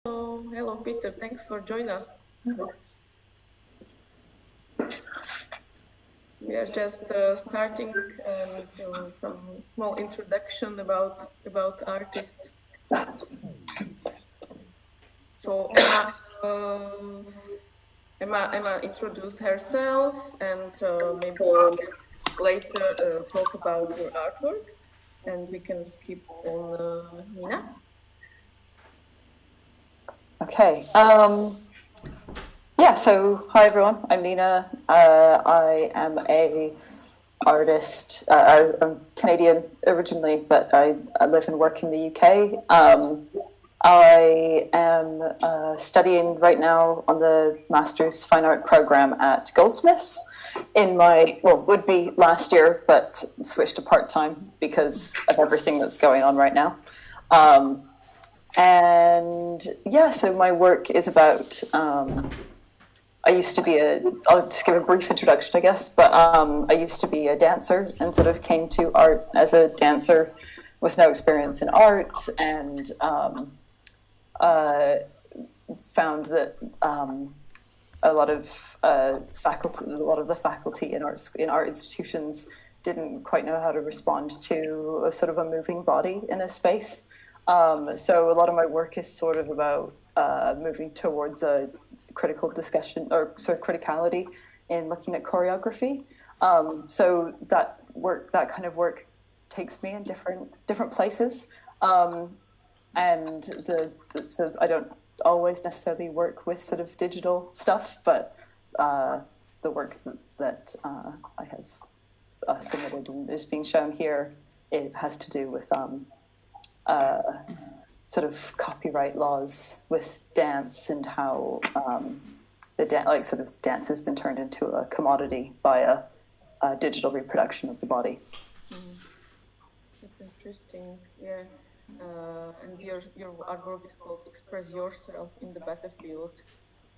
Hello, Peter. Thanks for joining us. We are just starting some small introduction about artists. So Emma introduce herself, and maybe later talk about your artwork, and we can skip on Nina. Okay. Yeah, so hi everyone, I'm Nina. I am a artist. I'm Canadian originally, but I live and work in the UK. I am studying right now on the Master's Fine Art program at Goldsmiths in my, would be last year, but switched to part-time because of everything that's going on right now. And yeah, so my work is about, I used to be I'll just give a brief introduction, I guess, but I used to be a dancer and sort of came to art as a dancer with no experience in art, and found that a lot of the faculty in art institutions didn't quite know how to respond to a sort of a moving body in a space. So a lot of my work is sort of about moving towards a critical discussion or sort of criticality in looking at choreography. So that kind of work takes me in different places. And so I don't always necessarily work with sort of digital stuff, but the work that I have submitted and is being shown here, it has to do with sort of copyright laws with dance and how dance has been turned into a commodity via digital reproduction of the body. That's interesting, yeah. And your artwork is called "Express Yourself in the Battlefield,"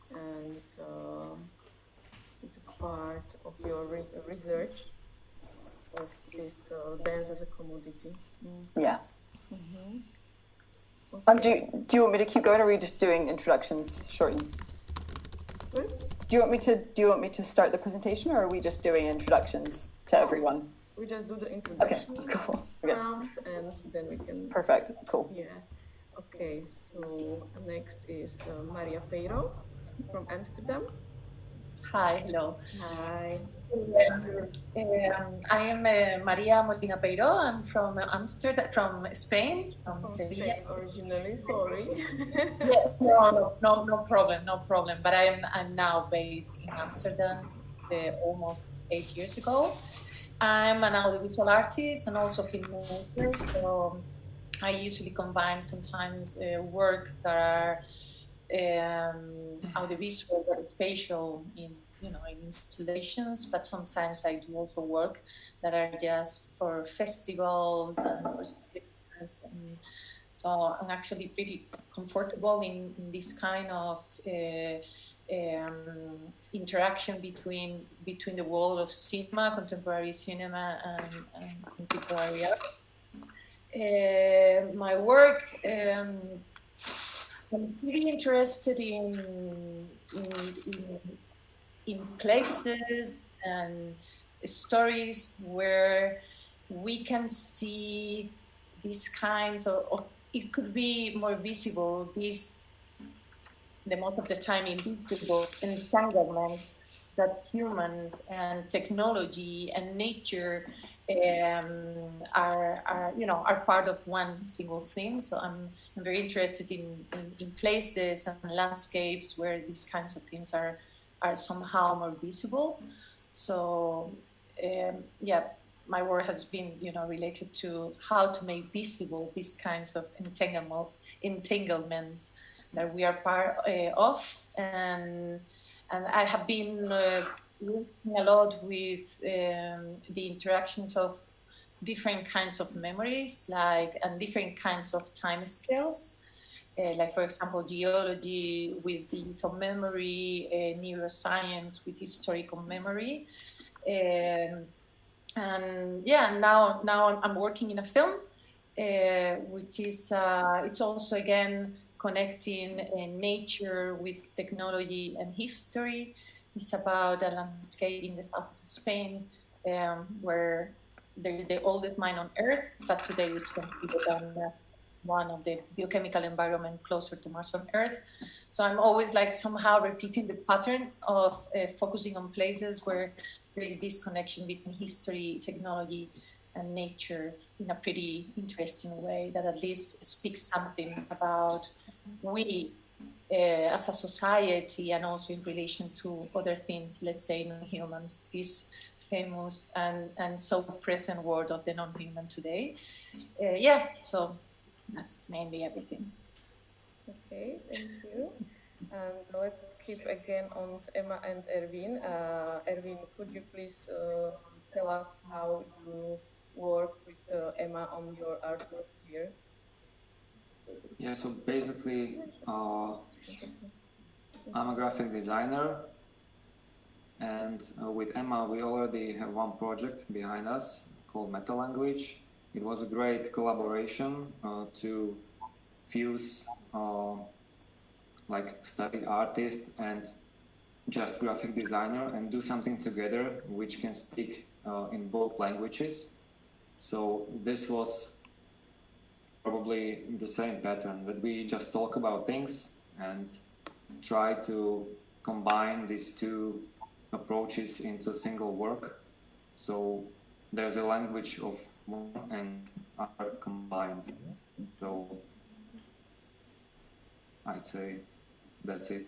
and it's a part of your research of this dance as a commodity. Yeah. Mm-hmm. Okay. Do you want me to keep going, or are we just doing introductions shortly? What? Do you want me to start the presentation, or are we just doing introductions to everyone? We just do the introduction. Okay, cool. Round, and then we can. Perfect. Cool. Yeah. Okay. So next is María Peiró from Amsterdam. Hi. Hello. Hi. I am María Molina Peiró. I'm from Amsterdam, from Spain, from Sevilla. Spain originally, sorry. Yeah, no problem. But I'm now based in Amsterdam almost 8 years ago. I'm an audiovisual artist and also filmmaker, so I usually combine sometimes work that are audiovisual or spatial in installations, but sometimes I do also work that are just for festivals and for statements. And so I'm actually pretty comfortable in this kind of interaction between the world of cinema, contemporary cinema, and contemporary art. My work, I'm pretty interested in places and stories where we can see these kinds of, or it could be more visible, the most of the time invisible entanglement that humans and technology and nature are part of one single thing. So I'm very interested in places and landscapes where these kinds of things are somehow more visible. So my work has been related to how to make visible these kinds of entanglements that we are part of, and I have been working a lot with the interactions of different kinds of memories, and different kinds of time scales. Like, for example, geology with digital memory, neuroscience with historical memory. Now I'm working in a film, which is, it's also, again, connecting nature with technology and history. It's about a landscape in the south of Spain where there is the oldest mine on Earth, but today it's considered one of the biochemical environment closer to Mars on Earth. So I'm always like somehow repeating the pattern of focusing on places where there is this connection between history, technology, and nature in a pretty interesting way that at least speaks something about we as a society and also in relation to other things, let's say non-humans, this famous and so present word of the non-human today. So that's mainly everything. Okay, thank you. And let's keep again on Emma and Ervin. Ervin, could you please tell us how you work with Emma on your artwork here? Yeah, so basically, I'm a graphic designer, and with Emma, we already have one project behind us called Meta Language. It was a great collaboration to fuse like study artist and just graphic designer and do something together which can speak in both languages. So this was probably the same pattern, that we just talk about things and try to combine these two approaches into a single work. So there's a language of one and other combined. So I'd say that's it.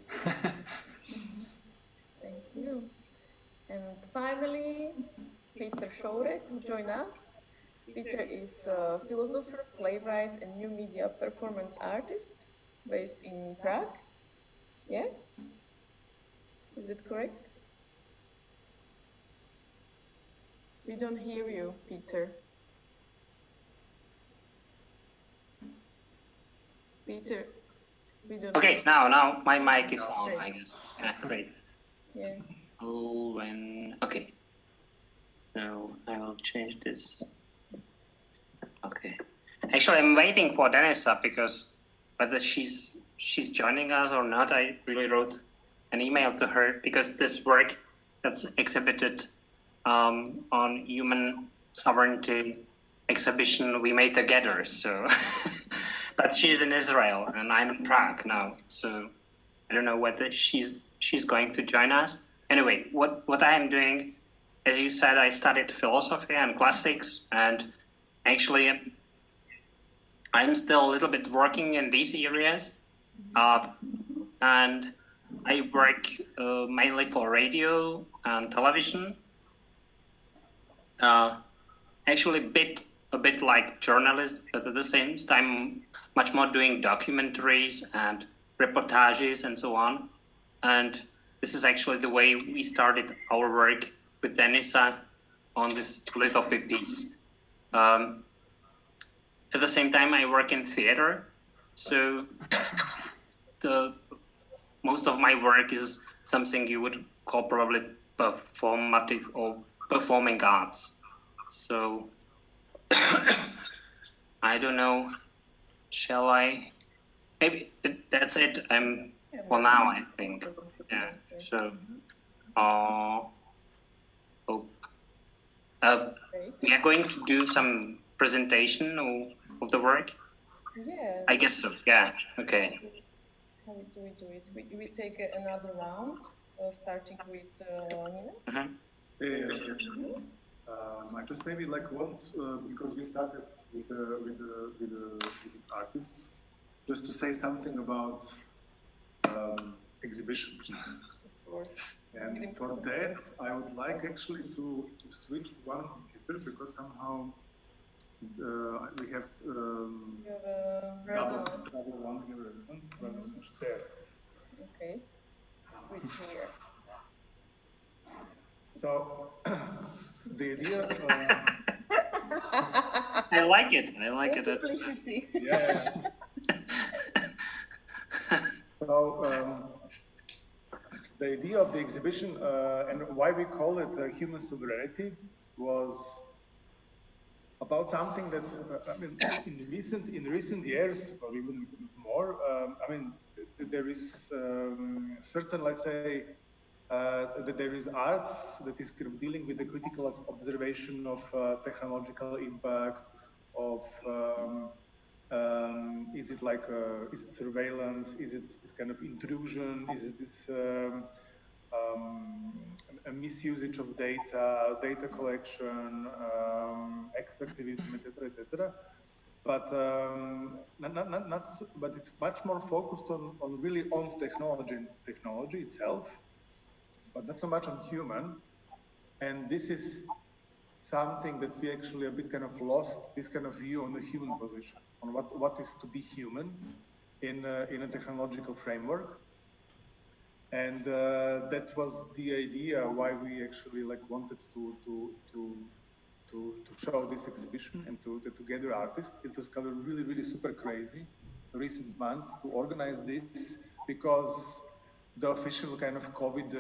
Thank you. And finally, Peter Šourek joined us. Peter is a philosopher, playwright, and new media performance artist based in Prague. Yeah? Is it correct? We don't hear you, Peter. Peter, we don't. Okay, now my mic is on, Great. I guess. Yeah, great. Yeah. Okay. So I will change this. Okay. Actually, I'm waiting for Denisa because whether she's joining us or not, I really wrote an email to her because this work that's exhibited on human sovereignty exhibition we made together. So, but she's in Israel and I'm in Prague now. So I don't know whether she's going to join us. Anyway, what I'm doing, as you said, I studied philosophy and classics, and actually I'm still a little bit working in these areas, and I work mainly for radio and television. Actually, a bit like journalist, but at the same time, much more doing documentaries and reportages and so on. And this is actually the way we started our work with Denisa on this lithography piece. At the same time, I work in theater, so most of my work is something you would call probably performative or performing arts. So I don't know. Shall I? Maybe that's it. I'm for now, I think. Yeah. So, we are going to do some presentation of the work. Yeah. I guess so. Yeah. Okay. How do we do it? We take another round, starting with Nina. Mm-hmm. I just maybe want because we started with the artists, just to say something about exhibition. Of course. And for that, I would like actually to switch one computer because somehow we have double one here resonance. So I will switch there. Okay. Switch here. So the idea. I like it. I like it. Simplicity. Yeah. So the idea of the exhibition and why we call it human sovereignty was about something that I mean, in recent years, or even more, I mean, there is certain, let's say, that there is art that is kind of dealing with the critical observation of technological impact, of is it like is it surveillance, is it this kind of intrusion, is it this a misusage of data collection, extractivism, etc., etc. But but it's much more focused on really on technology itself, but not so much on human. And this is something that we actually a bit kind of lost, this kind of view on the human position, on what is to be human in a technological framework. And that was the idea why we actually like wanted to show this exhibition and to gather artists. It was kind of really super crazy recent months to organize this, because the official kind of COVID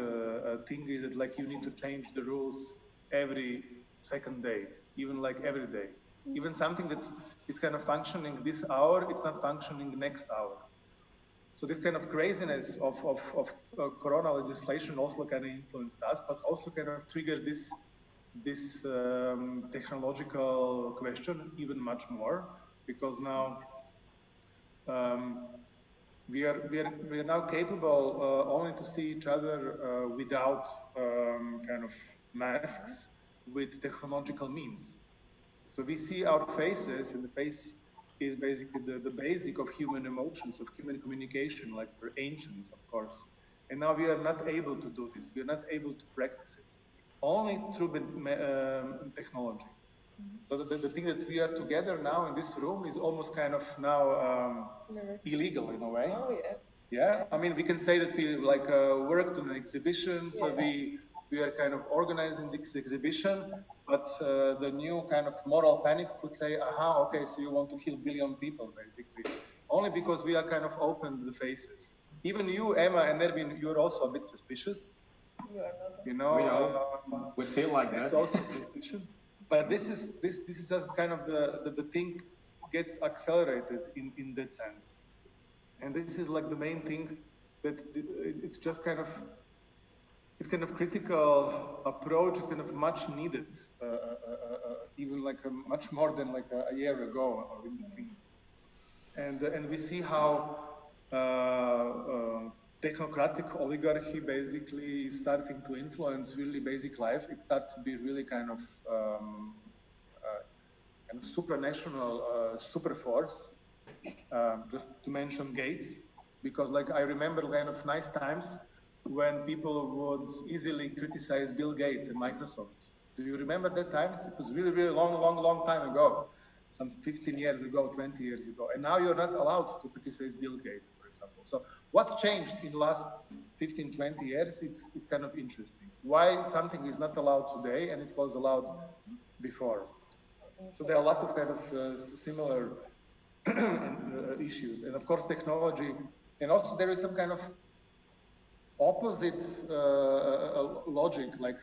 thing is that like you need to change the rules every second day, even like every day. Even something that is kind of functioning this hour, it's not functioning next hour. So this kind of craziness of corona legislation also kind of influenced us, but also kind of triggered this technological question even much more, because now we are now capable only to see each other without kind of masks, with technological means. So we see our faces, and the face is basically the basic of human emotions, of human communication, like we're ancients, of course. And now we are not able to do this. We are not able to practice it, only through technology. So the thing that we are together now in this room is almost kind of now illegal in a way. Oh, yeah. Yeah, I mean, we can say that we like worked on an exhibition, so we are kind of organizing this exhibition, but the new kind of moral panic could say, aha, okay, so you want to kill 1 billion people, basically. Only because we are kind of opened the faces. Even you, Emma and Ervin, you're also a bit suspicious. You are not. You know, we feel like it's that. also suspicion. But this is just kind of the thing gets accelerated in that sense. And this is like the main thing, that it's just kind of, it's kind of critical approach is kind of much needed, even like much more than like a year ago or in between. And we see how technocratic oligarchy basically is starting to influence really basic life. It starts to be really kind of supranational super force. Just to mention Gates, because like I remember kind of nice times when people would easily criticize Bill Gates and Microsoft. Do you remember that times? It was really long time ago, some 15 years ago, 20 years ago. And now you're not allowed to criticize Bill Gates, for example. So what changed in the last 15, 20 years? It's kind of interesting. Why something is not allowed today and it was allowed before? So there are a lot of kind of similar issues, and of course technology, and also there is some kind of opposite logic, like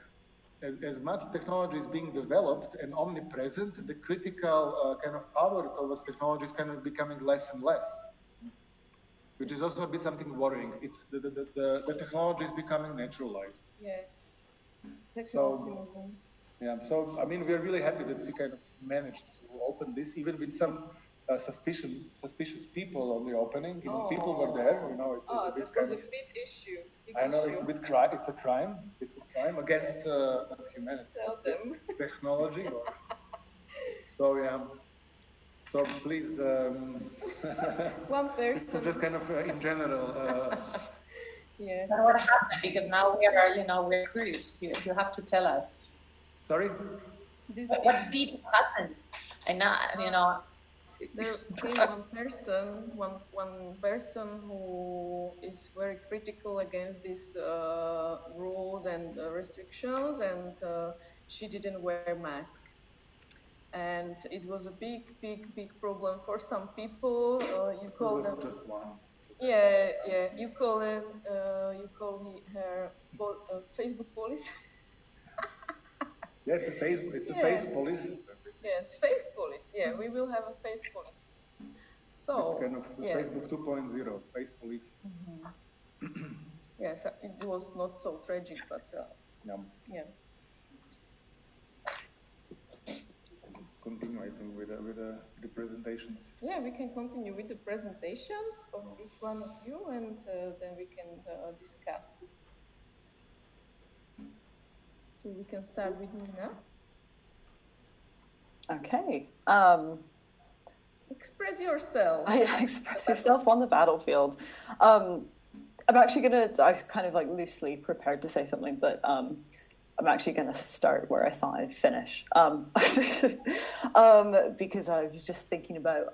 as much technology is being developed and omnipresent, the critical kind of power towards technology is kind of becoming less and less, which is also a bit something worrying. It's the technology is becoming naturalized. Yeah. So yeah, so I mean, we're really happy that we kind of managed to open this, even with some suspicious people on the opening. You know, people were there. You know, it was a bit that was a big issue. I know it's a bit it's a crime. It's a crime against humanity. Tell them. Technology. So yeah. So please. One person. This is just kind of in general. Yeah. But what happened? Because now we're curious. You have to tell us. Sorry. What did happen? And now, there came one person who is very critical against these rules and restrictions, and she didn't wear a mask. And it was a big problem for some people. You call them just one. Yeah. You call her Facebook police. Yeah, it's a face police. Yes, face police. Yeah, we will have a face police. So It's kind of Facebook 2.0, face police. Yes, it was not so tragic, but yeah. Continue, I think, with the presentations. Yeah, we can continue with the presentations of each one of you, and then we can discuss. So we can start with Nina. Okay. Express yourself. Express yourself on the battlefield. I'm actually I kind of like loosely prepared to say something, but I'm actually going to start where I thought I'd finish. Because I was just thinking about,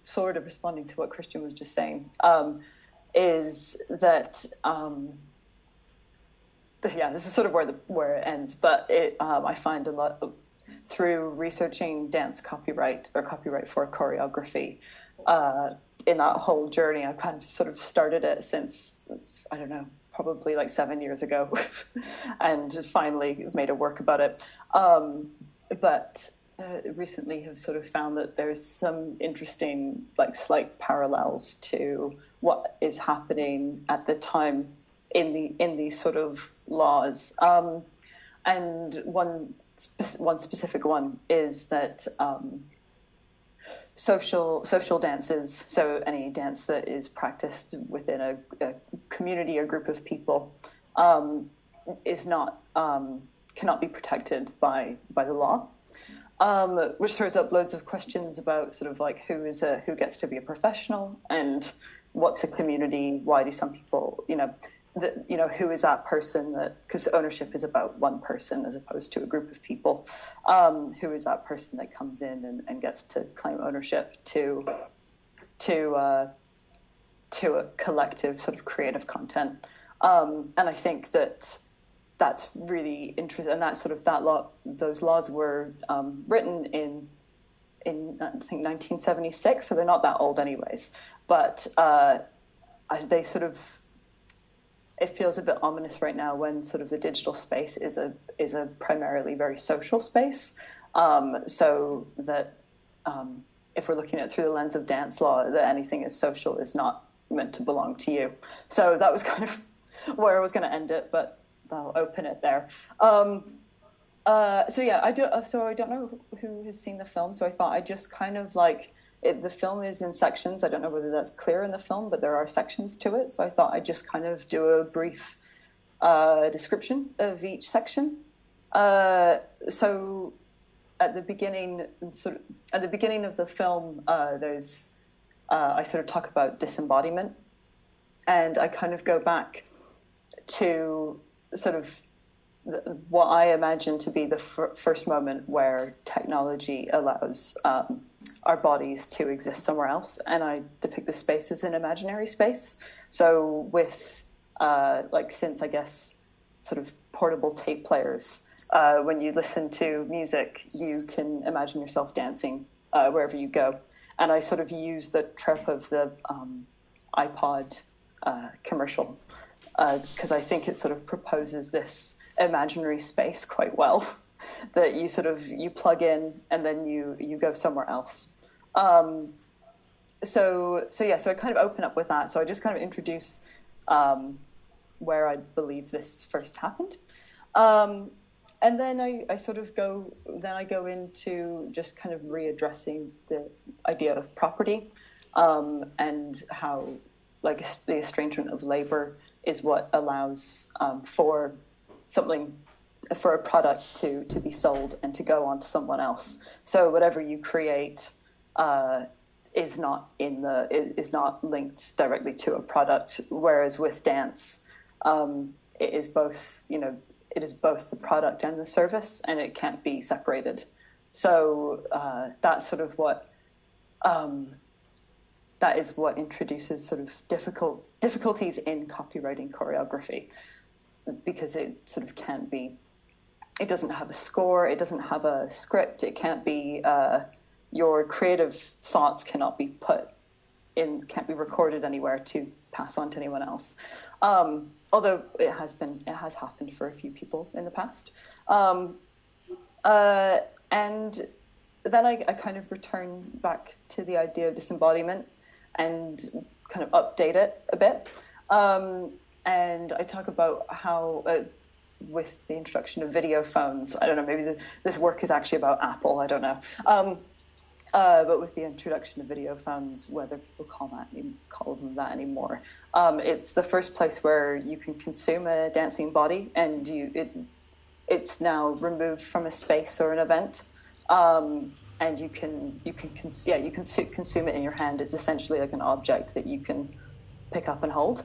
sort of responding to what Christian was just saying, is that, this is sort of where it ends, but I find a lot of, through researching dance copyright or copyright for choreography, in that whole journey, I kind of sort of started it since, I don't know, probably like 7 years ago, and just finally made a work about it. But recently have sort of found that there's some interesting, like, slight parallels to what is happening at the time in these sort of laws. And one specific one is that social dances, so any dance that is practiced within a community or group of people, is not cannot be protected by the law, which throws up loads of questions about sort of like who gets to be a professional and what's a community. Why do some people, who is that person that, because ownership is about one person as opposed to a group of people, who is that person that comes in and gets to claim ownership to a collective sort of creative content. And I think that's really interesting, and those laws were written in I think 1976, so they're not that old anyways, but they sort of, it feels a bit ominous right now when sort of the digital space is a primarily very social space. So that if we're looking at it through the lens of dance law, that anything is social is not meant to belong to you. So that was kind of where I was going to end it, but I'll open it there. I don't know who has seen the film, so I thought I'd just kind of the film is in sections. I don't know whether that's clear in the film, but there are sections to it. So I thought I'd just kind of do a brief description of each section. So at the beginning of the film, I sort of talk about disembodiment, and I kind of go back to sort of what I imagine to be the first moment where technology allows our bodies to exist somewhere else, and I depict the space as an imaginary space. So with since I guess sort of portable tape players, when you listen to music, you can imagine yourself dancing wherever you go. And I sort of use the trope of the iPod commercial because I think it sort of proposes this imaginary space quite well, that you plug in and then you go somewhere else. So I kind of open up with that. So I just kind of introduce where I believe this first happened. And then I go into just kind of readdressing the idea of property, and how the estrangement of labor is what allows for a product to be sold and to go on to someone else. So whatever you create is not linked directly to a product, whereas with dance, it is both the product and the service, and it can't be separated. So that's sort of what that is what introduces sort of difficulties in copywriting choreography, because it sort of can't be. It doesn't have a score. It doesn't have a script. It can't be. Your creative thoughts cannot be can't be recorded anywhere to pass on to anyone else. Although it has happened for a few people in the past. And then I kind of return back to the idea of disembodiment and kind of update it a bit. And I talk about how, with the introduction of video phones, I don't know, maybe this work is actually about Apple, I don't know. But with the introduction of video phones, whether people call them that anymore, it's the first place where you can consume a dancing body, and it's now removed from a space or an event, and you can consume it in your hand. It's essentially like an object that you can pick up and hold.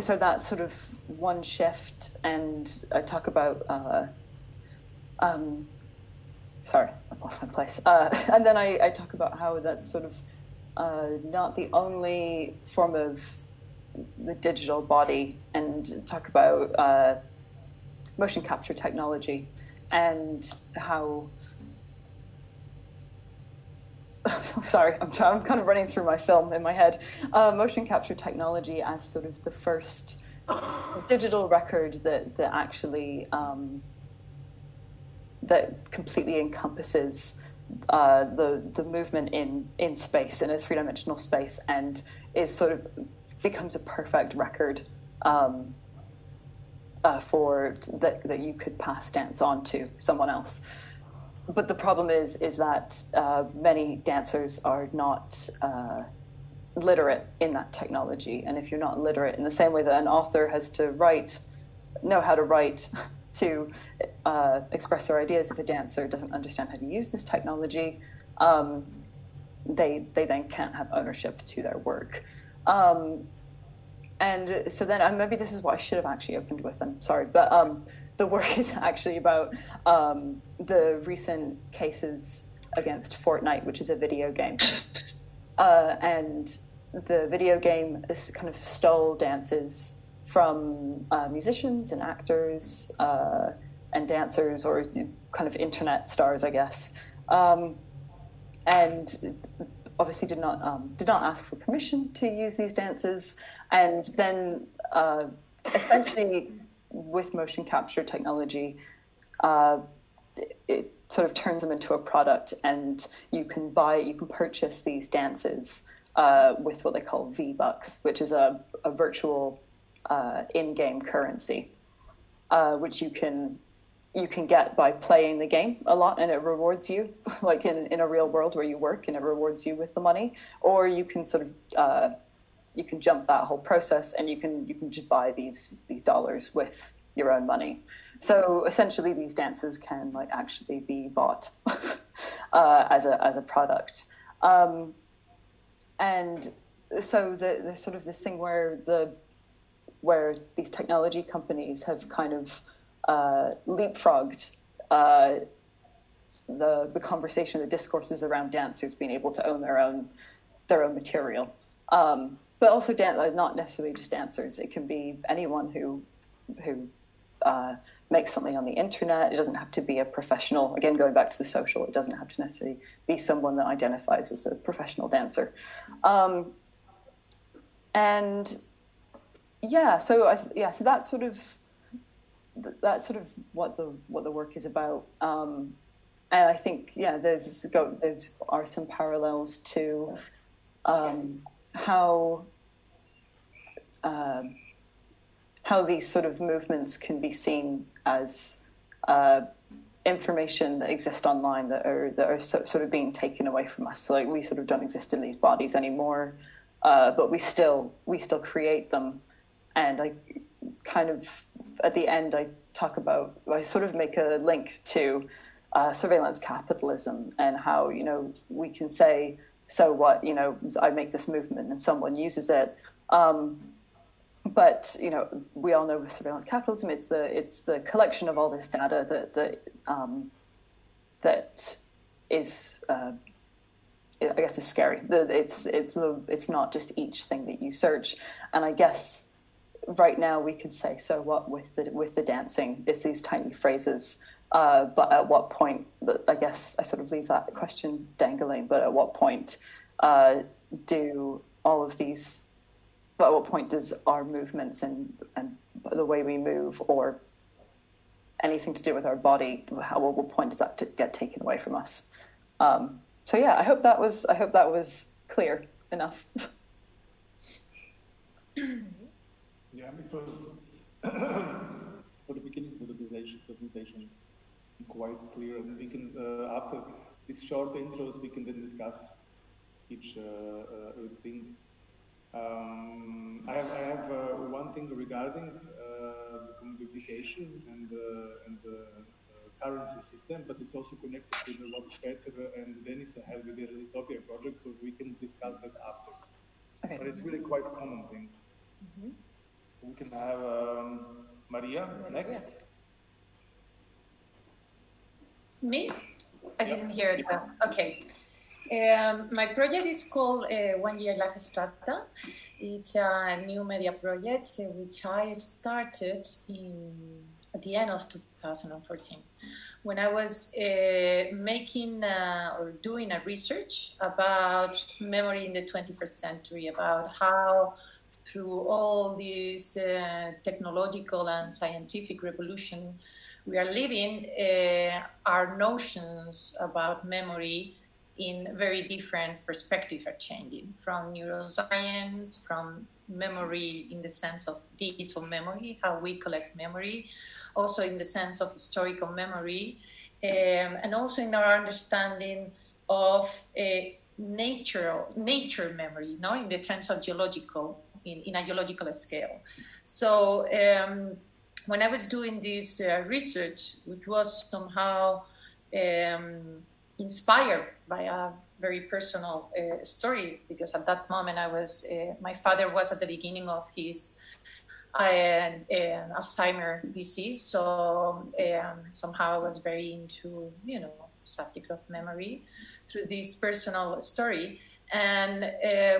So that's sort of one shift, and I talk about. Sorry, I've lost my place. And then I talk about how that's sort of not the only form of the digital body, and talk about motion capture technology and how. Sorry, I'm kind of running through my film in my head. Motion capture technology as sort of the first digital record that actually. That completely encompasses the movement in space, in a three-dimensional space, and is sort of becomes a perfect record for that you could pass dance on to someone else. But the problem is that many dancers are not literate in that technology, and if you're not literate in the same way that an author has to know how to write. To express their ideas. If a dancer doesn't understand how to use this technology, they then can't have ownership to their work. And so then maybe this is what I should have actually opened with. I'm sorry, but the work is actually about the recent cases against Fortnite, which is a video game. And the video game is kind of stole dances from musicians and actors and dancers, or kind of internet stars, I guess, and obviously did not ask for permission to use these dances, and then essentially with motion capture technology, it sort of turns them into a product, and you can purchase these dances with what they call V-Bucks, which is a virtual in-game currency, which you can get by playing the game a lot, and it rewards you, like in a real world where you work, and it rewards you with the money. Or you can sort of you can jump that whole process, and you can just buy these dollars with your own money. So essentially, these dances can like actually be bought as a product, and so there's sort of this thing where these technology companies have kind of leapfrogged the conversation, the discourses around dancers being able to own their own material, but also not necessarily just dancers. It can be anyone who makes something on the internet. It doesn't have to be a professional. Again, going back to the social, it doesn't have to necessarily be someone that identifies as a professional dancer, and. So that's sort of what the work is about, and I think there are some parallels to how these sort of movements can be seen as information that exists online that are sort of being taken away from us. So like we sort of don't exist in these bodies anymore, but we still create them. And I kind of, at the end, I sort of make a link to surveillance capitalism and how, we can say, so what, I make this movement and someone uses it. But, we all know with surveillance capitalism, it's the collection of all this data that is, I guess, is scary. It's not just each thing that you search. And I guess, right now we could say, so what with the dancing? It's these tiny phrases, but at what point? I guess I sort of leave that question dangling. But at what point do all of these? At what point does our movements and the way we move, or anything to do with our body, at what point does that get taken away from us? So yeah, I hope that was clear enough. Yeah, it was for the beginning for the presentation quite clear, and we can after these short intros we can then discuss each thing. I have one thing regarding the commodification and the currency system, but it's also connected to what Peter and Dennis have with their Utopia project, so we can discuss that after. Okay. But it's really quite a common thing. Mm-hmm. We can have Maria next. Me? I didn't hear it. Okay. My project is called 1 Year Life Strata. It's a new media project which I started at the end of 2014 when I was making or doing a research about memory in the 21st century, about how through all this technological and scientific revolution we are living, our notions about memory in very different perspectives are changing, from neuroscience, from memory in the sense of digital memory, how we collect memory, also in the sense of historical memory, and also in our understanding of nature memory, no, in the terms of geological, in a geological scale. So when I was doing this research, which was somehow inspired by a very personal story, because at that moment my father was at the beginning of his Alzheimer disease, so somehow I was very into the subject of memory through this personal story. And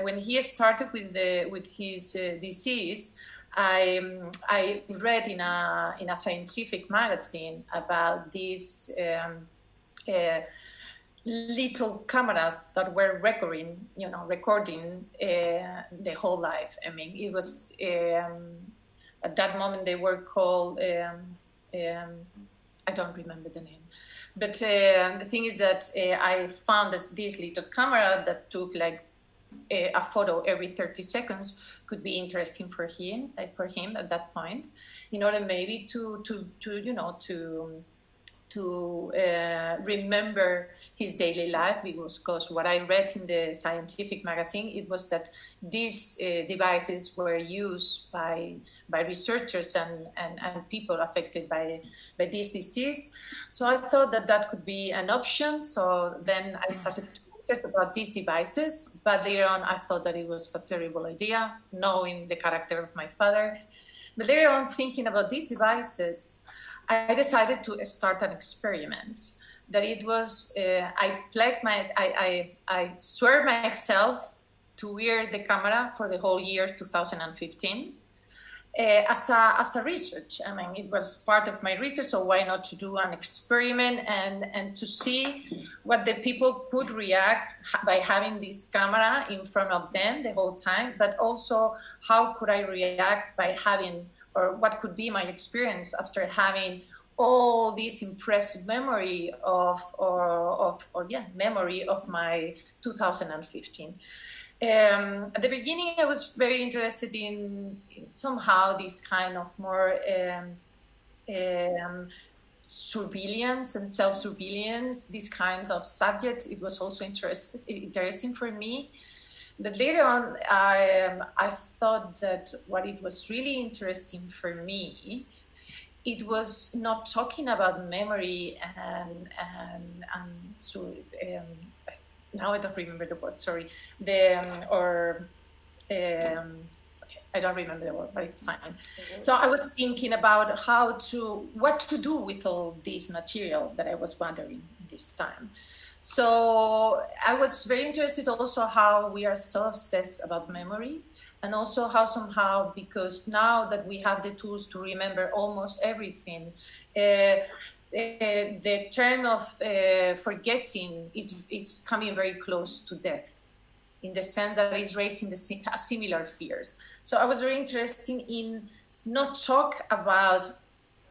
when he started with his disease, I read in a scientific magazine about these little cameras that were recording the whole life. I mean, it was at that moment they were called I don't remember the name, but the thing is that I found this little camera that took like a photo every 30 seconds could be interesting for him at that point, in order maybe to remember his daily life, because what I read in the scientific magazine, it was that these devices were used by researchers and people affected by this disease. So I thought that could be an option. So then I started to research about these devices, but later on I thought that it was a terrible idea, knowing the character of my father. But later on, thinking about these devices, I decided to start an experiment. That it was, I swear myself to wear the camera for the whole year 2015 as a research. I mean, it was part of my research, so why not to do an experiment and to see what the people could react by having this camera in front of them the whole time, but also how could I react by having, or what could be my experience after having all this impressive memory of my 2015. At the beginning, I was very interested in somehow this kind of more surveillance and self-surveillance, this kind of subject. It was also interesting for me. But later on, I thought that what it was really interesting for me, it was not talking about memory and so now I don't remember the word. Sorry, I don't remember the word, but it's fine. Mm-hmm. So I was thinking about what to do with all this material that I was wondering this time. So I was very interested also how we are so obsessed about memory, and also how somehow, because now that we have the tools to remember almost everything, the term of forgetting is coming very close to death, in the sense that it's raising similar fears. So I was very interested in not talk about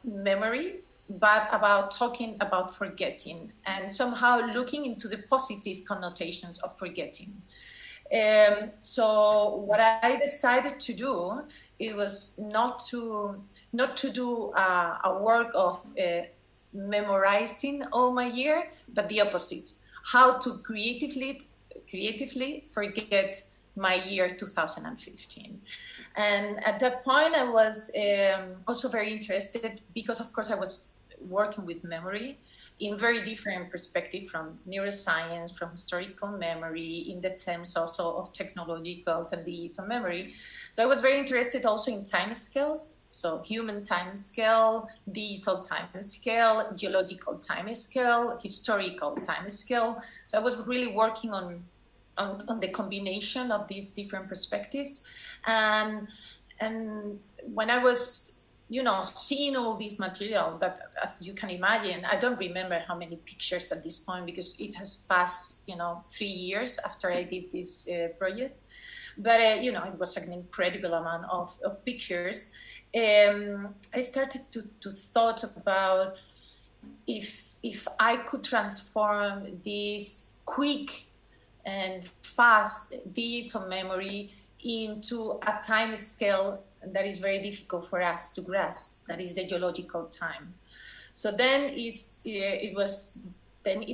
memory, but about talking about forgetting and somehow looking into the positive connotations of forgetting. So what I decided to do, it was not to do a work of memorizing all my year, but the opposite, how to creatively forget my year 2015. And at that point, I was also very interested because, of course, I was working with memory in very different perspective from neuroscience, from historical memory, in the terms also of technological and digital memory. So I was very interested also in time scales, so human time scale, digital time scale, geological time scale, historical time scale. So I was really working on the combination of these different perspectives. And when I was, seeing all this material that, as you can imagine, I don't remember how many pictures at this point because it has passed, 3 years after I did this project. But, it was an incredible amount of pictures. I started to thought about if I could transform this quick and fast digital memory into a time scale that is very difficult for us to grasp, that is the geological time. So then it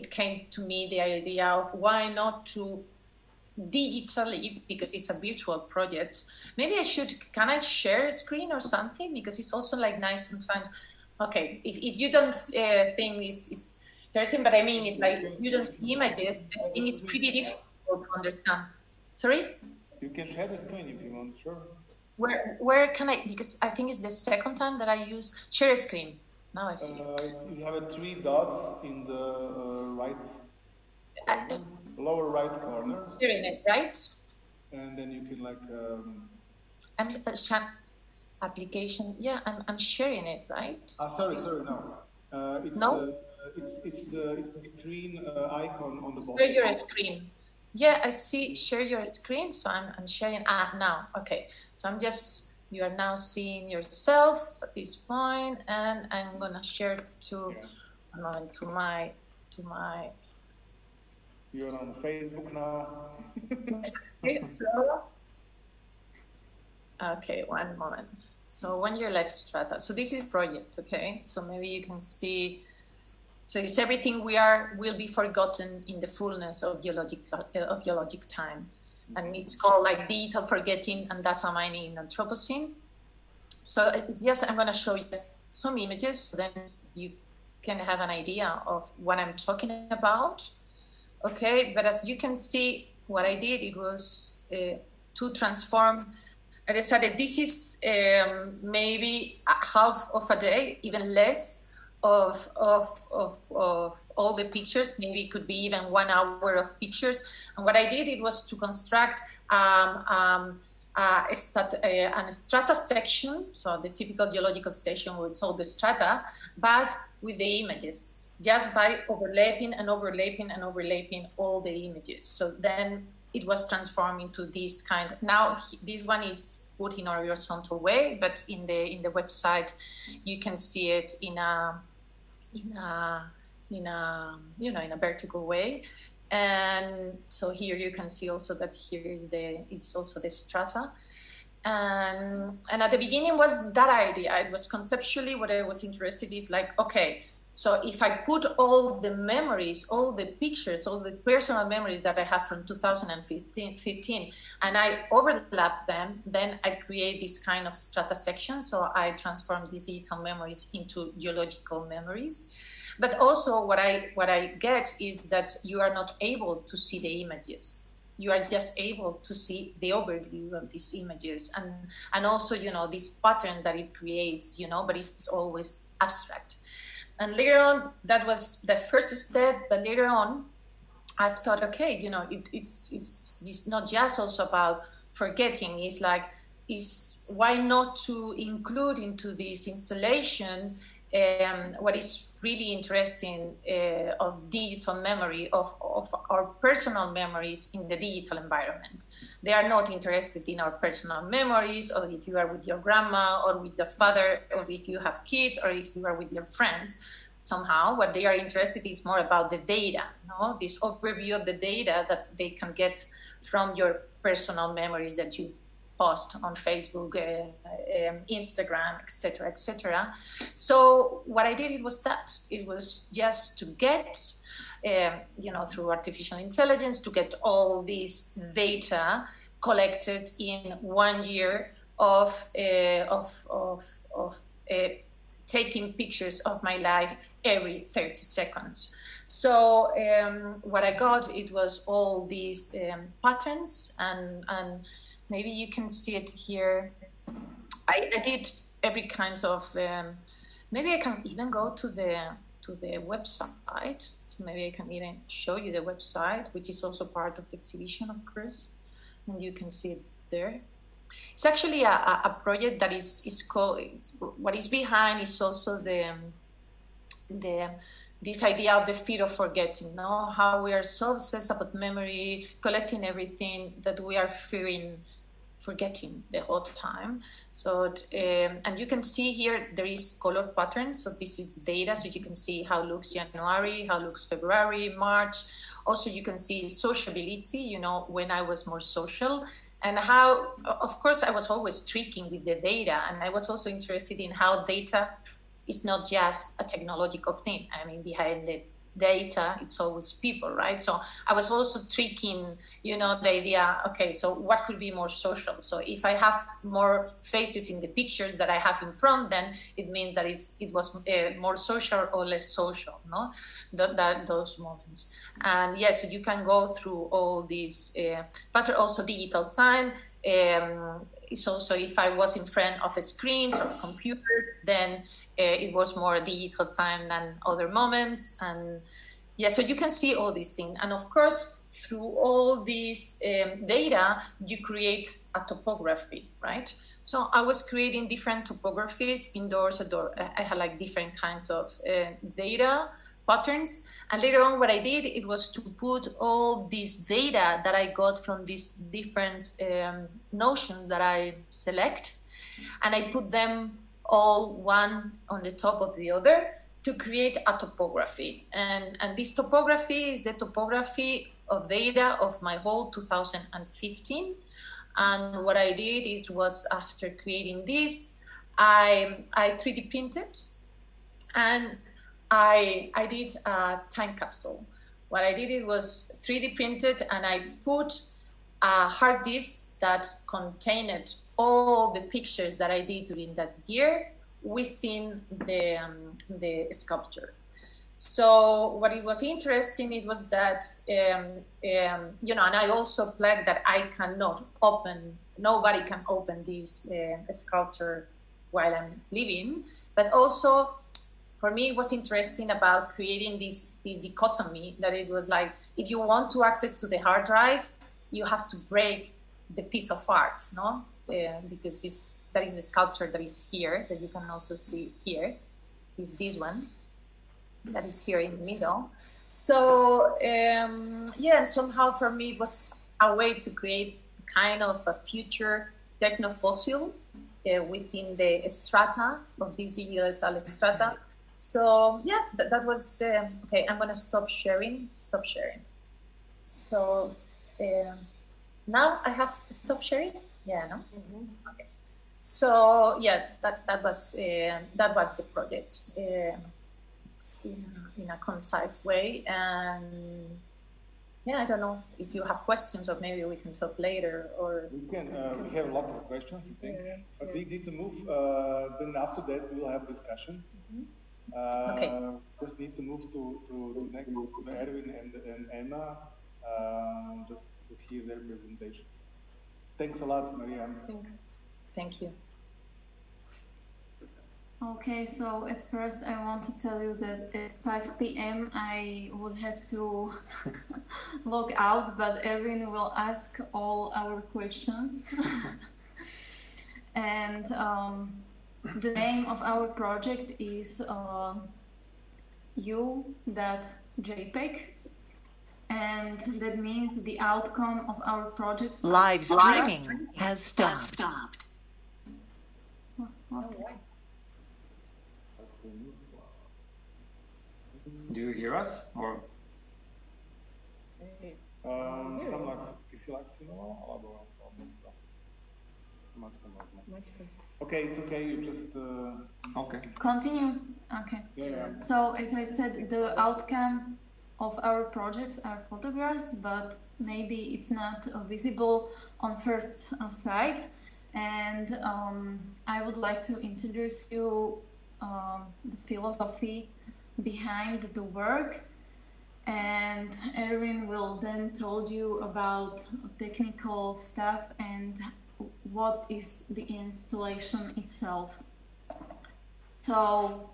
came to me the idea of why not to digitally, because it's a virtual project. Maybe can I share a screen or something? Because it's also like nice sometimes. Okay, if you don't think it's interesting, but I mean, it's like you don't see images, I think it's pretty difficult to understand. Sorry? You can share the screen if you want, sure. Where can I, because I think it's the second time that I use share screen. Now I see. You have 3 dots in the lower right corner. Sharing it, right? And then you can application. Yeah, I'm sharing it, right? Sorry, no. It's the screen icon on the bottom. Share your screen. Yeah, I see. Share your screen. So I'm sharing. Now. Okay. So you are now seeing yourself at this point, and I'm gonna share to my. You're on Facebook now. Okay, one moment. So when you're live strata, so this is project, okay? So maybe you can see. So it's everything will be forgotten in the fullness of geologic time. And it's called like digital forgetting and data mining in Anthropocene. So yes, I'm gonna show you some images so then you can have an idea of what I'm talking about. Okay, but as you can see, what I did, it was to transform. I decided this is maybe a half of a day, even less, of all the pictures. Maybe it could be even 1 hour of pictures. And what I did, it was to construct a strata section, so the typical geological station with all the strata, but with the images, just by overlapping all the images. So then it was transformed into this kind. Now this one is put in a horizontal way, but in the website you can see it in a vertical way. And so here you can see also that here is also the strata. And at the beginning was that idea. It was conceptually what I was interested in is like, okay, so if I put all the memories, all the pictures, all the personal memories that I have from 2015, and I overlap them, then I create this kind of strata section. So I transform these digital memories into geological memories. But also what I get is that you are not able to see the images. You are just able to see the overview of these images and also, this pattern that it creates, but it's always abstract. And later on, that was the first step. But later on, I thought, okay, it's not just also about forgetting. It's like, why not to include into this installation what is really interesting of digital memory, of our personal memories in the digital environment. They are not interested in our personal memories, or if you are with your grandma, or with your father, or if you have kids, or if you are with your friends. Somehow, what they are interested in is more about the data, no? This overview of the data that they can get from your personal memories that you post on Facebook, Instagram, etc., etc. So what I did, it was just to get, through artificial intelligence, to get all this data collected in 1 year of taking pictures of my life every 30 seconds. So what I got, it was all these patterns, and maybe you can see it here. I did every kind of, maybe I can even go to the website. So maybe I can even show you the website, which is also part of the exhibition, of course. And you can see it there. It's actually a project that is called, what is behind is also this idea of the fear of forgetting, no? How we are so obsessed about memory, collecting everything, that we are fearing forgetting the whole time. So, and you can see here, there is color patterns. So this is data. So you can see how looks January, how looks February, March. Also, you can see sociability, when I was more social. And how, of course, I was always tricking with the data. And I was also interested in how data is not just a technological thing. I mean, behind the data, it's always people, right? So I was also tricking, the idea, okay, so what could be more social? So if I have more faces in the pictures that I have in front, then it means that it was more social or less social, no? Those moments. And yes, so you can go through all these, but also digital time. It's also, if I was in front of screens or computers, then it was more digital time than other moments. And yeah, so you can see all these things. And of course, through all these data, you create a topography, right? So I was creating different topographies, indoors, outdoor. I had like different kinds of data patterns. And later on, what I did, it was to put all this data that I got from these different notions that I select, and I put them all one on the top of the other to create a topography. And this topography is the topography of data of my whole 2015. And what I did was after creating this, I 3D printed, and I did a time capsule. What I did, it was 3D printed, and I put a hard disk that contained all the pictures that I did during that year within the sculpture. So what it was interesting, it was that, and I also plugged that I cannot open, nobody can open this sculpture while I'm living, but also for me, it was interesting about creating this dichotomy, that it was like, if you want to access to the hard drive, you have to break the piece of art, no? Because that is the sculpture that is here, that you can also see here, is this one, that is here in the middle. So, somehow for me, it was a way to create kind of a future techno-fossil within the strata of this digital strata. So, yeah, that was, okay, I'm gonna stop sharing. So, now I have stopped sharing. Yeah, no. Mm-hmm. Okay. So yeah, that was the project in a concise way. And yeah, I don't know if you have questions, or maybe we can talk later. Or we can. We have lots of questions, I think, but we need to move. Then after that, we will have discussion. Mm-hmm. Okay. Just need to move to next to Ervin and Emma. Just to hear their presentation. Thanks a lot, Maria. Thanks. Thank you. Okay, so at first I want to tell you that at 5 p.m. I would have to log out, but Ervin will ask all our questions. And the name of our project is U.JPEG, and that means the outcome of our project. Live streaming has stopped. Do you hear us? Or Okay, it's okay. You just okay. Continue. Okay. Yeah. So as I said, the outcome of our projects are photographs, but maybe it's not visible on first sight. And I would like to introduce you the philosophy behind the work, and Ervin will then tell you about technical stuff and what is the installation itself. So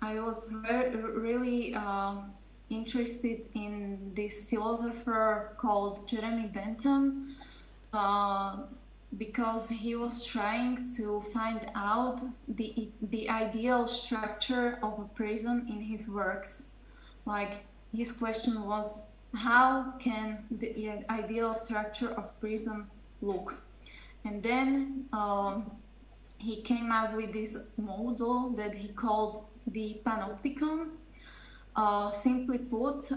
I was really interested in this philosopher called Jeremy Bentham because he was trying to find out the ideal structure of a prison in his works. Like, his question was, how can the ideal structure of prison look? And then he came up with this model that he called the panopticon. Simply put,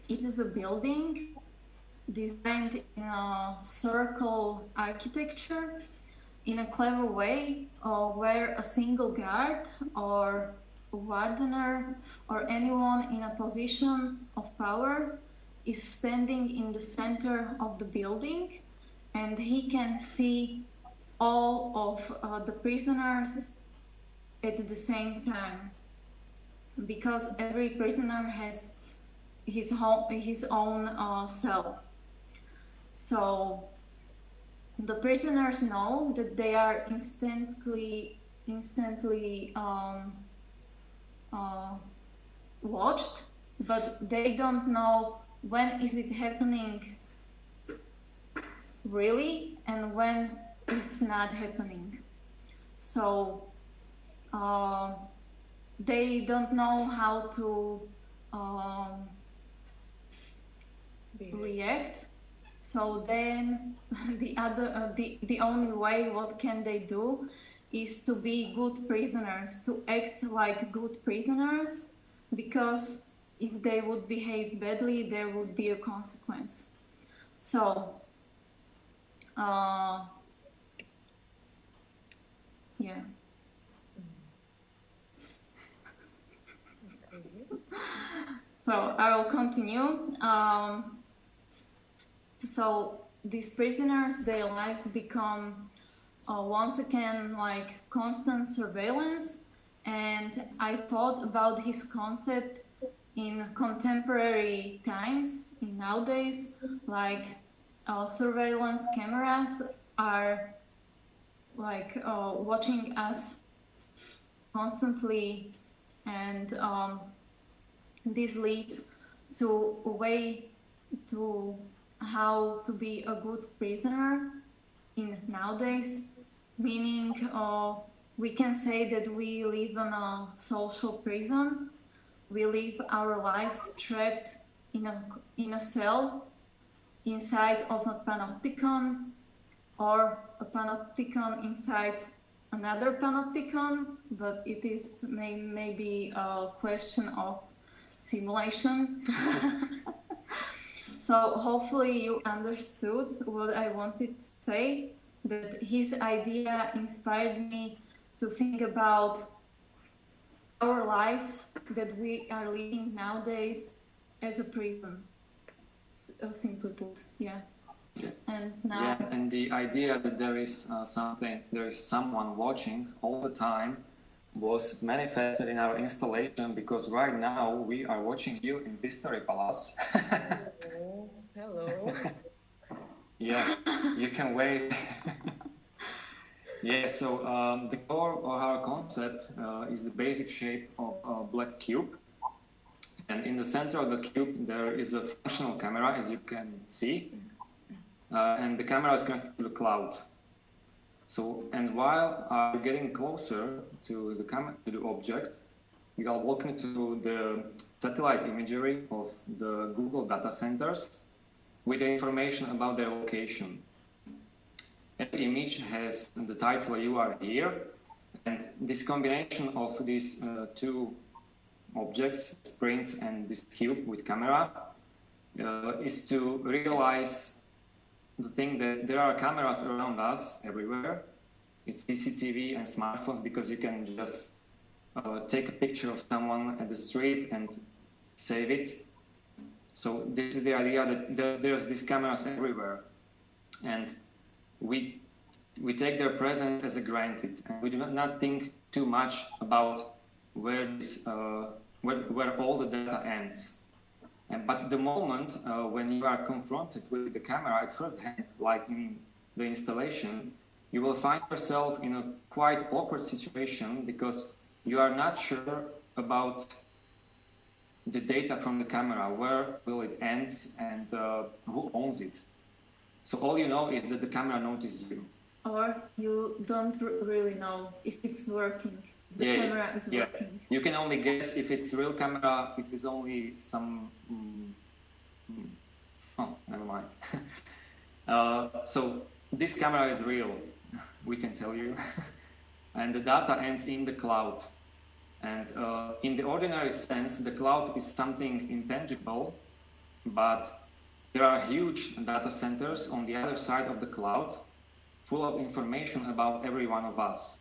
it is a building designed in a circle architecture in a clever way, where a single guard or wardener or anyone in a position of power is standing in the center of the building, and he can see all of the prisoners at the same time, because every prisoner has his own cell. So the prisoners know that they are instantly watched, but they don't know when is it happening really and when it's not happening. So they don't know how to react. So then the only way what can they do is to be good prisoners, to act like good prisoners, because if they would behave badly, there would be a consequence. So yeah. So I will continue. So these prisoners, their lives become once again like constant surveillance, and I thought about his concept in contemporary times, in nowadays, like surveillance cameras are like watching us constantly, and this leads to a way to how to be a good prisoner in nowadays, meaning we can say that we live in a social prison. We live our lives trapped in a cell inside of a panopticon, or a panopticon inside another panopticon, but it is maybe a question of simulation. So hopefully you understood what I wanted to say, that his idea inspired me to think about our lives that we are living nowadays as a prison, simply put. Yeah. And now, yeah, and the idea that there is someone watching all the time was manifested in our installation, because right now we are watching you in History Palace. Hello. Yeah, you can wave. Yeah, so the core of our concept is the basic shape of a black cube. And in the center of the cube, there is a functional camera, as you can see. and the camera is connected to the cloud. So, and while you're getting closer to the object, we are walking through the satellite imagery of the Google data centers with the information about their location. Every image has the title "You are here," and this combination of these two objects, prints and this cube with camera, is to realize the thing that there are cameras around us everywhere. It's CCTV and smartphones, because you can just take a picture of someone at the street and save it. So this is the idea that there's these cameras everywhere, and we take their presence as a granted, and we do not think too much about where all the data ends. But the moment when you are confronted with the camera at first hand, like in the installation, you will find yourself in a quite awkward situation, because you are not sure about the data from the camera, where will it end, and who owns it. So all you know is that the camera noticed you. Or you don't really know if it's working. The camera is working. You can only guess if it's real camera, if it's only some... Oh, never mind. So this camera is real, we can tell you. And the data ends in the cloud. And in the ordinary sense, the cloud is something intangible, but there are huge data centers on the other side of the cloud, full of information about every one of us,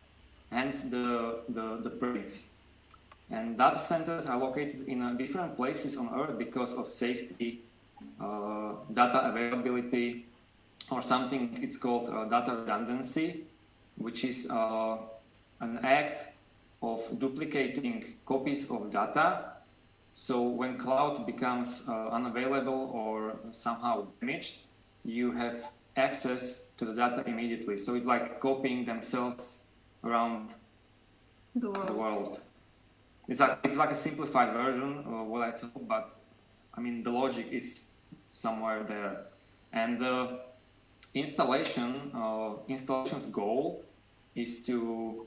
hence the prints. And data centers are located in different places on Earth because of safety, data availability, or something it's called data redundancy, which is an act of duplicating copies of data. So when cloud becomes unavailable or somehow damaged, you have access to the data immediately. So it's like copying themselves around the world. It's like a simplified version of what I told, but I mean the logic is somewhere there. And the installation's goal is to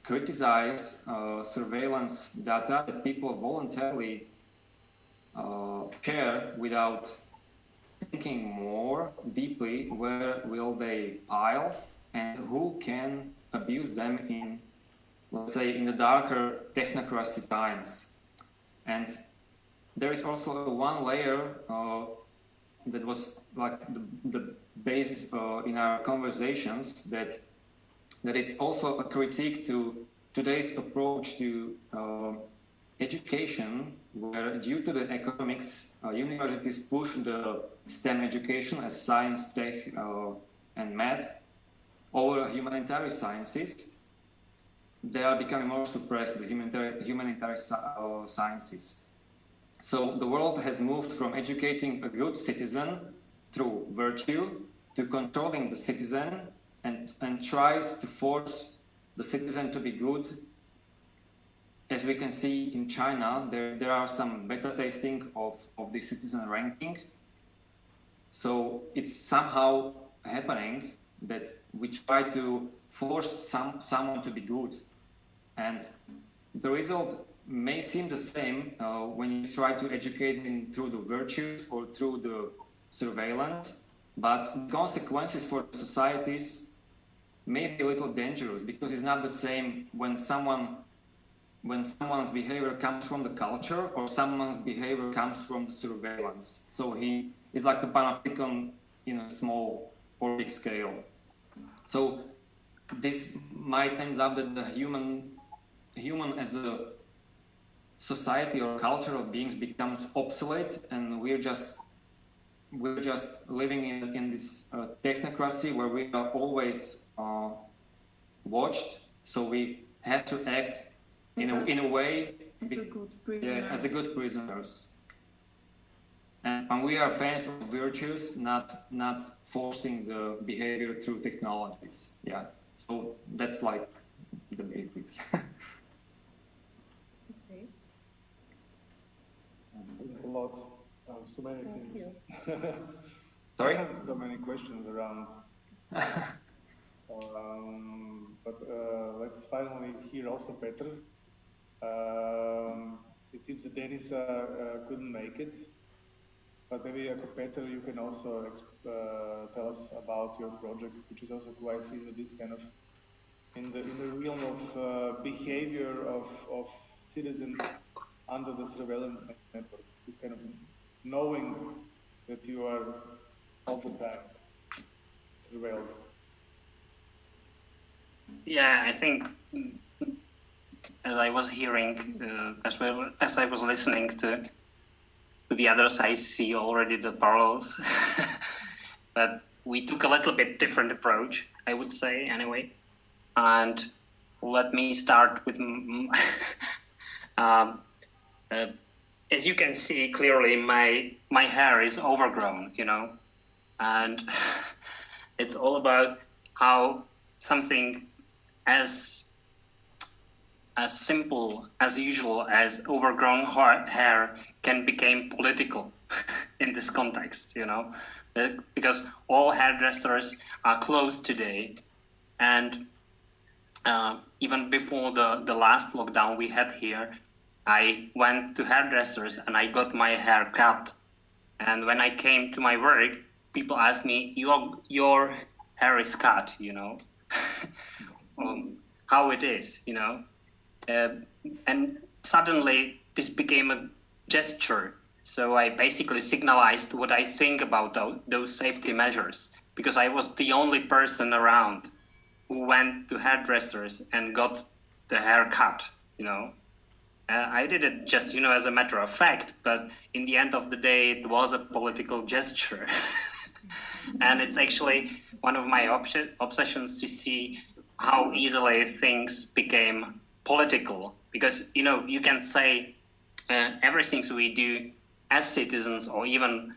criticize surveillance data that people voluntarily share without thinking more deeply where will they pile and who can abuse them in, let's say, in the darker technocracy times. And there is also one layer that was like the basis in our conversations, that it's also a critique to today's approach to education, where due to the economics, universities push the STEM education as science, tech, and math over humanitarian sciences. They are becoming more suppressed, the humanitarian sciences. So the world has moved from educating a good citizen through virtue to controlling the citizen and tries to force the citizen to be good. As we can see in China, there are some beta testing of the citizen ranking. So it's somehow happening that we try to force someone to be good. And the result may seem the same when you try to educate them through the virtues or through the surveillance, but the consequences for societies may be a little dangerous, because it's not the same when someone's behavior comes from the culture or someone's behavior comes from the surveillance. So he is like the panopticon in a small or big scale. So this might end up that the human as a society or culture of beings becomes obsolete, and we're just living in this technocracy where we are always watched. So we have to act in a way as a good prisoners. And we are fans of virtues, not forcing the behavior through technologies. Yeah. So that's like the basics. Okay. Thanks a lot. So many things. Sorry? I have so many questions around. But let's finally hear also Petr. It seems that Denis couldn't make it, but maybe Petr, you can also tell us about your project, which is also quite in this kind of in the realm of behavior of citizens under the surveillance network. This kind of knowing that you are all the time surveilled. Yeah, I think as I was hearing, as well as I was listening to the others, I see already the parallels. But we took a little bit different approach, I would say, anyway. And let me start with, as you can see clearly, my hair is overgrown, you know, and it's all about how something as simple as usual as overgrown hair can become political in this context, you know, because all hairdressers are closed today. And even before the last lockdown we had here, I went to hairdressers and I got my hair cut. And when I came to my work, people asked me, your hair is cut, you know, how it is, you know. And suddenly this became a gesture. So I basically signalized what I think about those safety measures, because I was the only person around who went to hairdressers and got the hair cut, you know. I did it just, you know, as a matter of fact, but in the end of the day, it was a political gesture. And it's actually one of my obsessions to see how easily things became political, because, you know, you can say everything we do as citizens or even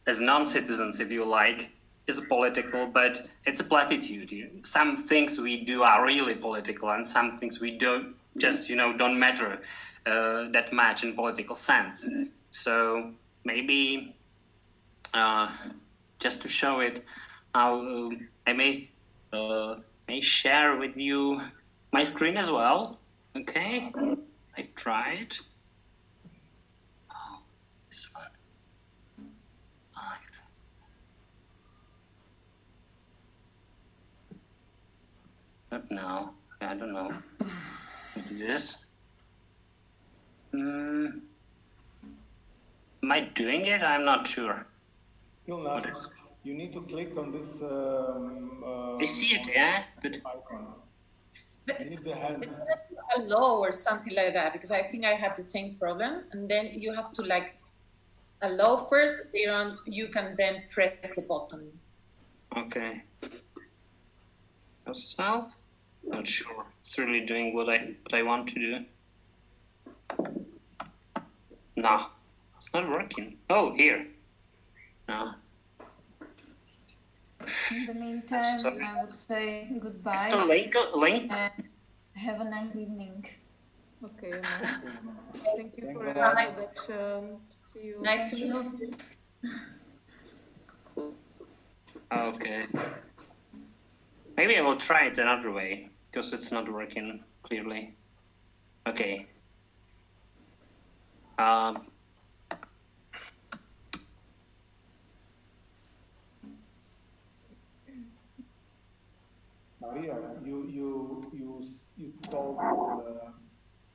as non-citizens, if you like, is political, but it's a platitude. Some things we do are really political, and some things we don't just, you know, don't matter that much in political sense. So maybe just to show it, how I may share with you my screen as well. Okay, I tried. Oh, this one. Right. Not now. I don't know. This. Am I doing it? I'm not sure. Still not. You need to click on this. I see it, yeah, but icon. But You need the hand. it's not allow or something like that, because I think I have the same problem. And then you have to like allow first, then you can then press the button. okay. Yourself? Not sure. It's really doing what I want to do. No, it's not working. Oh, here. No. In the meantime, Sorry. I would say It's goodbye the link. and have a nice evening. Okay, thank you for Thanks a your lot. introduction. See you. Nice to meet you. Okay. Maybe I will try it another way, because it's not working clearly. Okay. Maria, you told.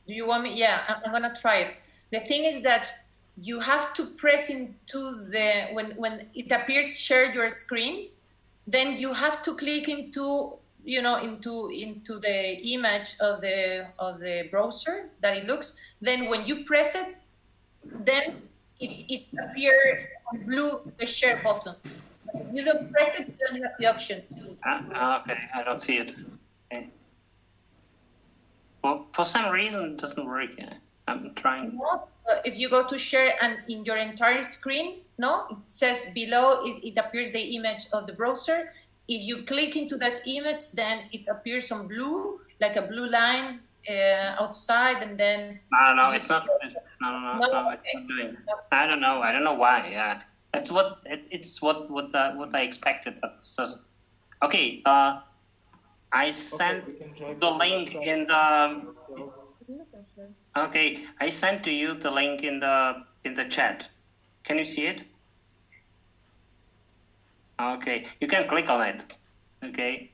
Do you want me? Yeah, I'm gonna try it. The thing is that you have to press into the when it appears share your screen, then you have to click into, you know, into the image of the browser that it looks. Then when you press it, then it appears blue, the share button. If you don't press it, you don't have the option to. Okay, I don't see it. Okay. Well, for some reason it doesn't work. Yeah. I'm trying. No, if you go to share and in your entire screen, no, it says below, it appears the image of the browser. If you click into that image, then it appears on blue, like a blue line outside, and then. No, it's not. No, it's not doing. I don't know why. Yeah, That's what I expected. But okay. I sent the link in the. Okay, I sent to you the link in the chat. Can you see it? Okay, you can click on it. Okay,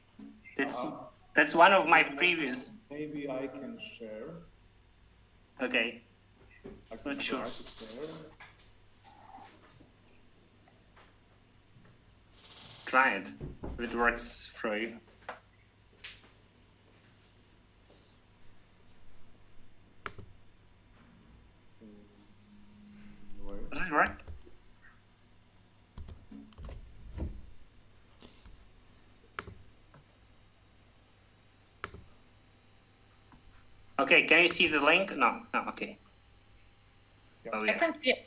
that's one of my previous. Maybe I can share. Okay. Not sure. Try it. If it works for you. Does it work? Okay, can you see the link? No, okay. Oh, yeah. I can see it.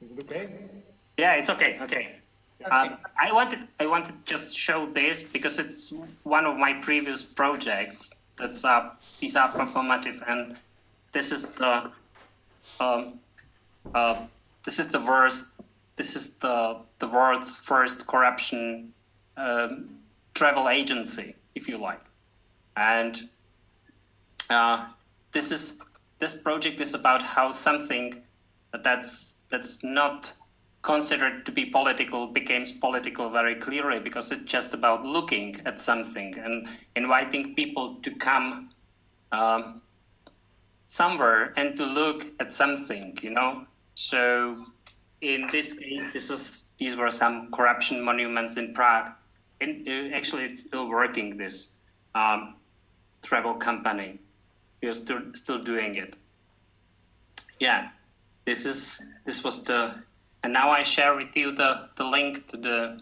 Is it okay? Yeah, it's okay. Okay. I wanted just show this because it's one of my previous projects that's is performative, and this is the world's first corruption travel agency, if you like, and this project is about how something that's not considered to be political becomes political very clearly, because it's just about looking at something and inviting people to come somewhere and to look at something, you know. So in this case, these were some corruption monuments in Prague. And actually, it's still working. This travel company, we're still doing it. Yeah, this was the. And now I share with you the link to the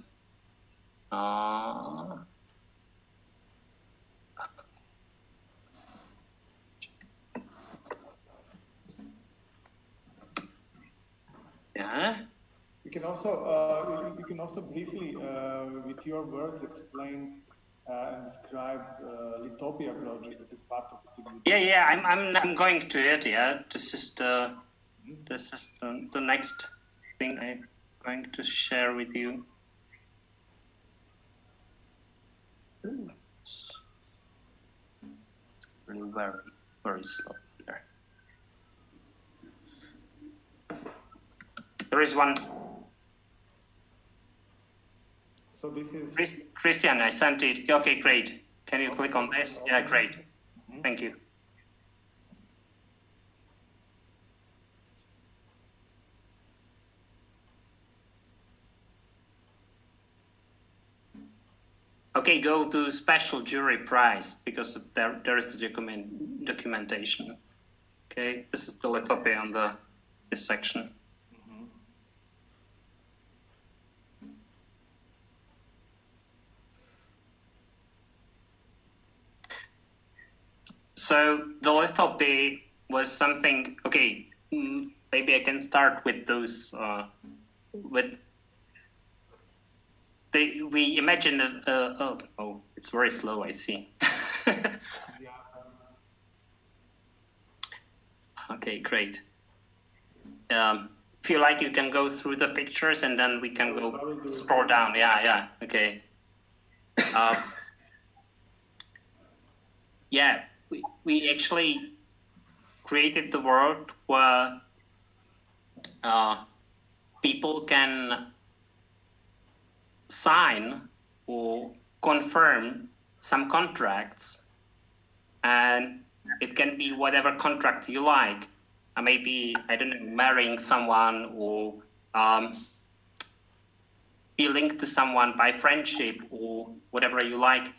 yeah. You can also briefly, with your words, explain and describe Litopia project that is part of the exhibition. Yeah. I'm going to it. Yeah, this is the next thing I'm going to share with you. It's really very, very slow here. There is one. So this is Christian, I sent it. Okay, great. Can you click on this? Yeah, great. Thank you. Okay, go to special jury prize, because there is the documentation. Okay, this is the lithope on this section. So the lithope was something. Okay, maybe I can start with those. We imagined. Oh, it's very slow. I see. Okay, great. If you like, you can go through the pictures, and then we can go scroll down. Yeah. Okay. Yeah. We actually created the world where people can sign or confirm some contracts, and it can be whatever contract you like. Maybe, I don't know, marrying someone, or be linked to someone by friendship, or whatever you like.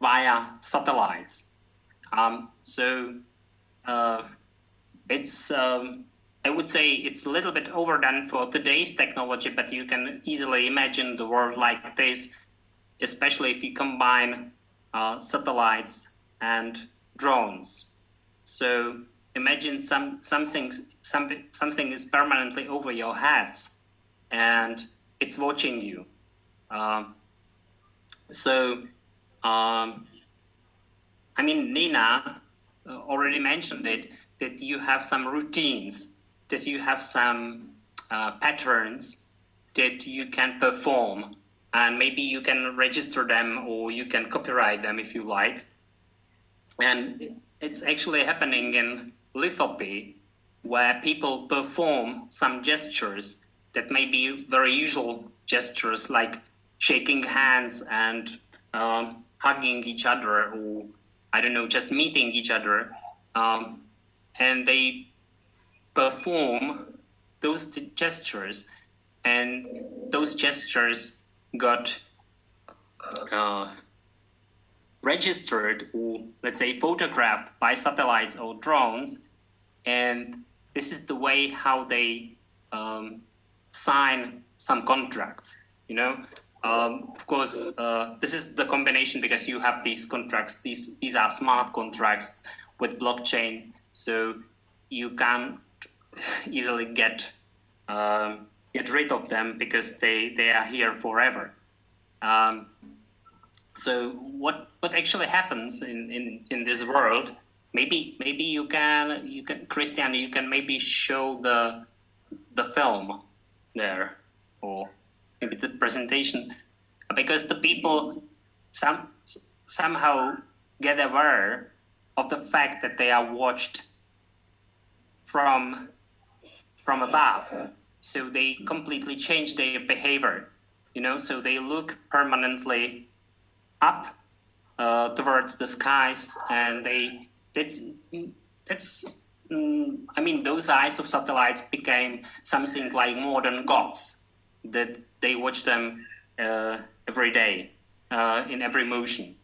Via satellites. It's I would say it's a little bit overdone for today's technology, but you can easily imagine the world like this, especially if you combine satellites and drones. So imagine something is permanently over your heads, and it's watching you. I mean, Nina already mentioned it, that you have some routines, that you have some patterns that you can perform, and maybe you can register them or you can copyright them if you like. And it's actually happening in lithography, where people perform some gestures that may be very usual gestures, like shaking hands and hugging each other, or I don't know, just meeting each other. And they perform those gestures, and those gestures got registered, or let's say photographed by satellites or drones. And this is the way how they sign some contracts, you know. Of course, this is the combination, because you have these contracts, these are smart contracts with blockchain, so you can't easily get rid of them, because they are here forever. So what actually happens in this world? Maybe you can Christian, you can maybe show the film there, or maybe the presentation, because the people somehow get aware of the fact that they are watched from above, so they completely change their behavior, you know. So they look permanently up towards the skies, and I mean, those eyes of satellites became something like modern gods, that they watch them every day, in every motion.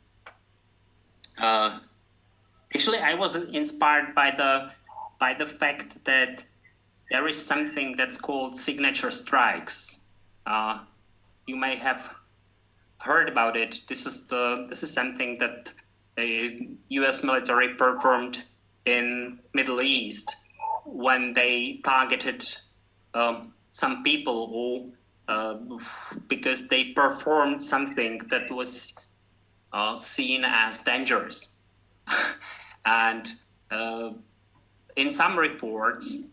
Actually, I was inspired by the fact that there is something that's called signature strikes. You may have heard about it. This is something that the U.S. military performed in Middle East when they targeted some people, or because they performed something that was seen as dangerous. And in some reports,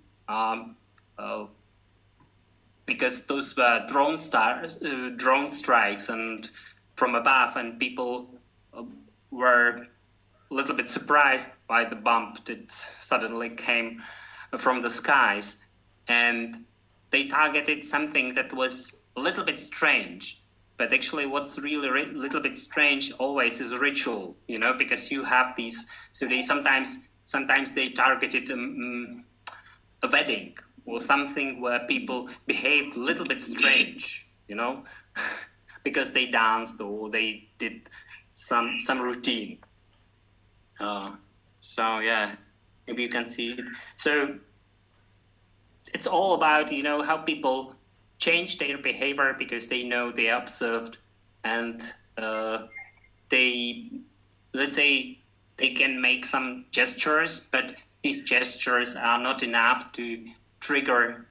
because those were drone strikes and from above, and people were a little bit surprised by the bump that suddenly came from the skies, and they targeted something that was a little bit strange. But actually what's really a little bit strange always is ritual, you know, because you have these, so they sometimes they targeted a wedding or something where people behaved a little bit strange, you know, because they danced or they did some routine. So yeah, maybe you can see it. So it's all about, you know, how people change their behavior because they know they are observed, and they, let's say, they can make some gestures, but these gestures are not enough to trigger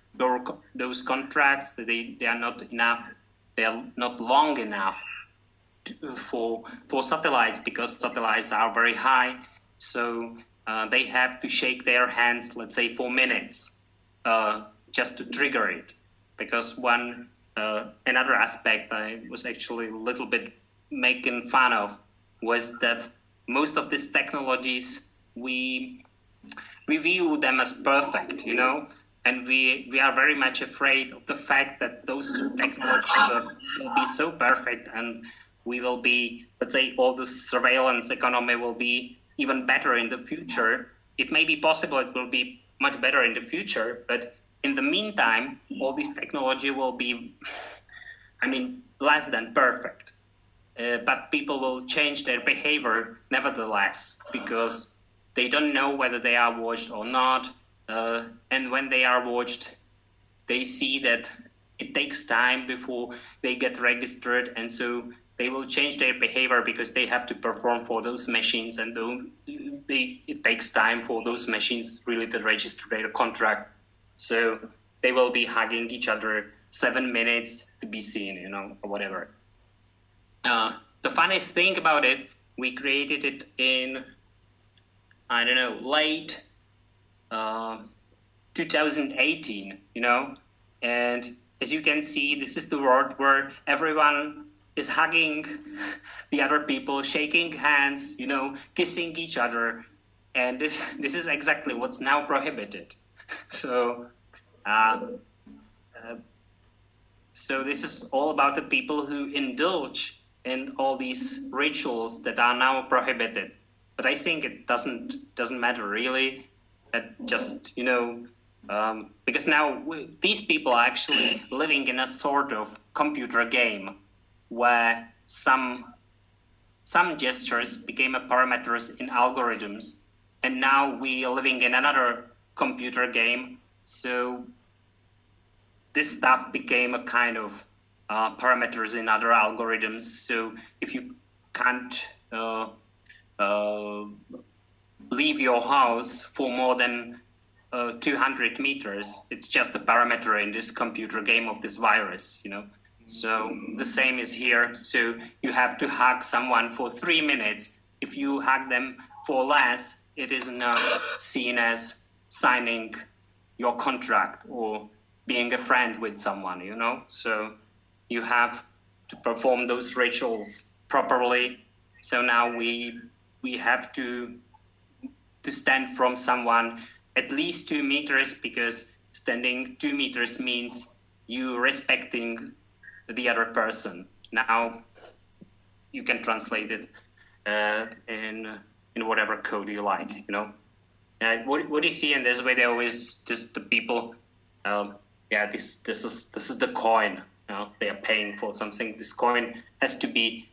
those contracts. They are not enough. They are not long enough for satellites, because satellites are very high. So they have to shake their hands, let's say, for minutes, just to trigger it. Because another aspect I was actually a little bit making fun of was that most of these technologies, we view them as perfect, you know, and we are very much afraid of the fact that those technologies will be so perfect, and we will be, let's say, all the surveillance economy will be even better in the future. It may be possible it will be much better in the future, but in the meantime, all this technology will be, I mean, less than perfect. But people will change their behavior nevertheless, because they don't know whether they are watched or not. And when they are watched, they see that it takes time before they get registered. And so they will change their behavior because they have to perform for those machines. And it takes time for those machines really to register their contract. So they will be hugging each other 7 minutes to be seen, you know, or whatever. The funny thing about it, we created it in I don't know, late 2018, and as you can see, this is the world where everyone is hugging the other people, shaking hands, kissing each other, and this is exactly what's now prohibited. So so this is all about the people who indulge in all these rituals that are now prohibited. But I think it doesn't matter really. Just because now these people are actually living in a sort of computer game where some gestures became parameters in algorithms, and now we are living in another computer game. So this stuff became a kind of parameters in other algorithms. So if you can't leave your house for more than 200 meters, it's just a parameter in this computer game of this virus, So the same is here. So you have to hug someone for 3 minutes. If you hug them for less, it is not seen as signing your contract or being a friend with someone, So you have to perform those rituals properly. So now we have to stand from someone at least 2 meters, because standing 2 meters means you respecting the other person. Now you can translate it in whatever code you like, what you see in this video is just the people. This is the coin. They are paying for something. This coin has to be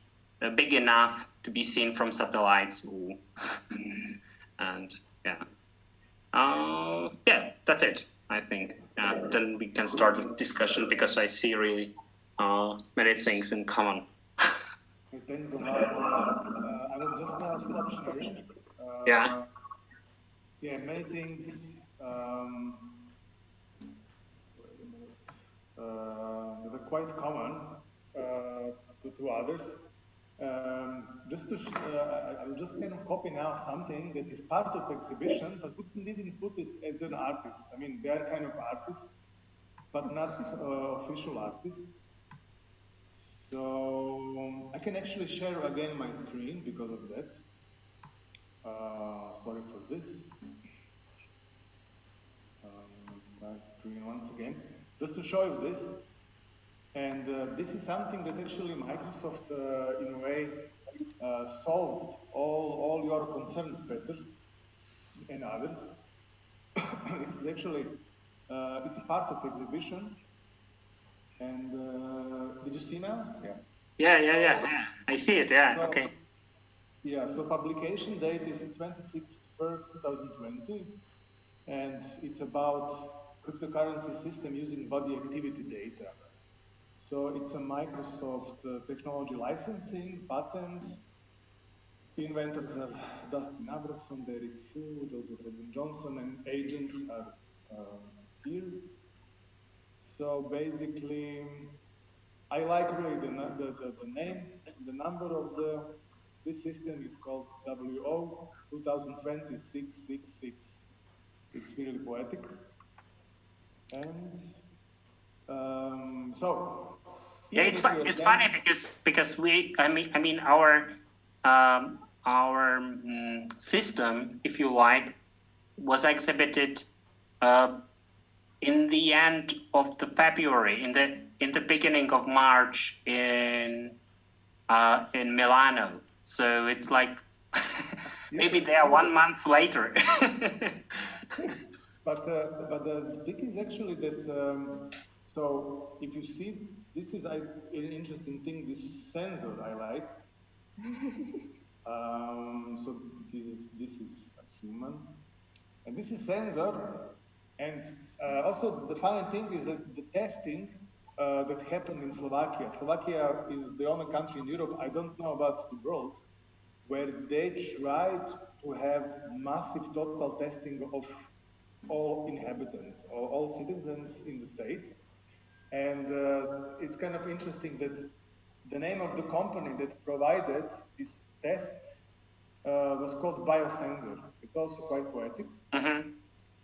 big enough to be seen from satellites. And that's it, I think. Then we can start the discussion, because I see really many things in common. Thanks a lot. I will just now stop sharing. Many things that are quite common to others. I'm just kind of copy now something that is part of exhibition, but we didn't put it as an artist. I mean, they are kind of artists, but not official artists. So I can actually share again my screen because of that. Sorry for this. My screen once again, just to show you this. And this is something that actually Microsoft, in a way, solved all your concerns better and others. This is actually, it's a part of exhibition. And did you see now? Yeah. I see it, So, okay. Yeah, so publication date is 26/1/2020. And it's about cryptocurrency system using body activity data. So it's a Microsoft technology licensing, patent. Inventors are Dustin Abrason, Derek Fu, Joseph Edwin Johnson, and agents are here. So basically, I like really the name, the number of this system. It's called WO 2020-666. It's really poetic. And it's funny because our system, if you like, was exhibited in the end of the February, in the beginning of March in Milano. So it's like maybe they are 1 month later. But the thing is actually that, so if you see, this is an interesting thing, this sensor I like. So this is a human, and this is sensor. And also the funny thing is that the testing that happened in Slovakia. Slovakia is the only country in Europe, I don't know about the world, where they tried to have massive total testing of all inhabitants, or all citizens in the state. And it's kind of interesting that the name of the company that provided these tests was called biosensor. It's also quite poetic. Mm-hmm.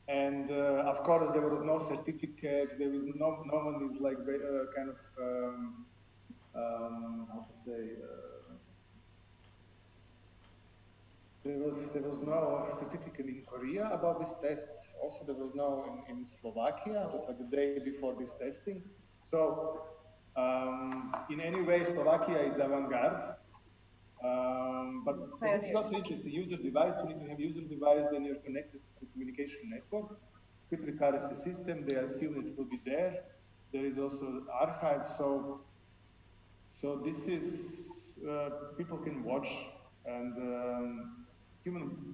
And of course, there was no certificate. There was no one is like kind of how to say. There was no certificate in Korea about these tests. Also, there was no in Slovakia, just like the day before this testing. So, in any way, Slovakia is avant-garde. But this is also interesting. User device, you need to have user device, then you're connected to the communication network. Cryptocurrency system, they assume it will be there. There is also archive. So this is, people can watch and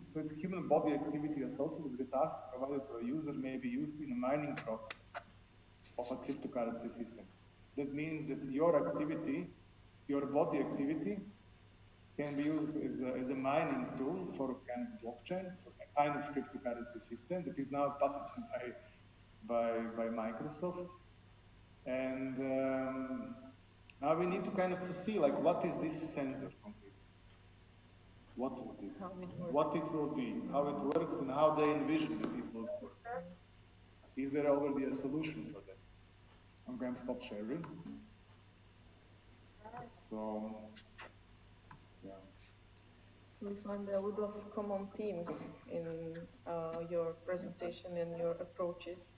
so it's human body activity associated with the task provided to a user may be used in a mining process of a cryptocurrency system. That means that your activity, your body activity, can be used as a mining tool for a kind of blockchain, for a kind of cryptocurrency system that is now patented by Microsoft. And now we need to kind of to see like what is this sensor completely? What is this? What it will be, how it works, and how they envision that it will work. Is there already a solution for that? I'm going to stop sharing. So, yeah. So we find a lot of common themes in your presentation and your approaches.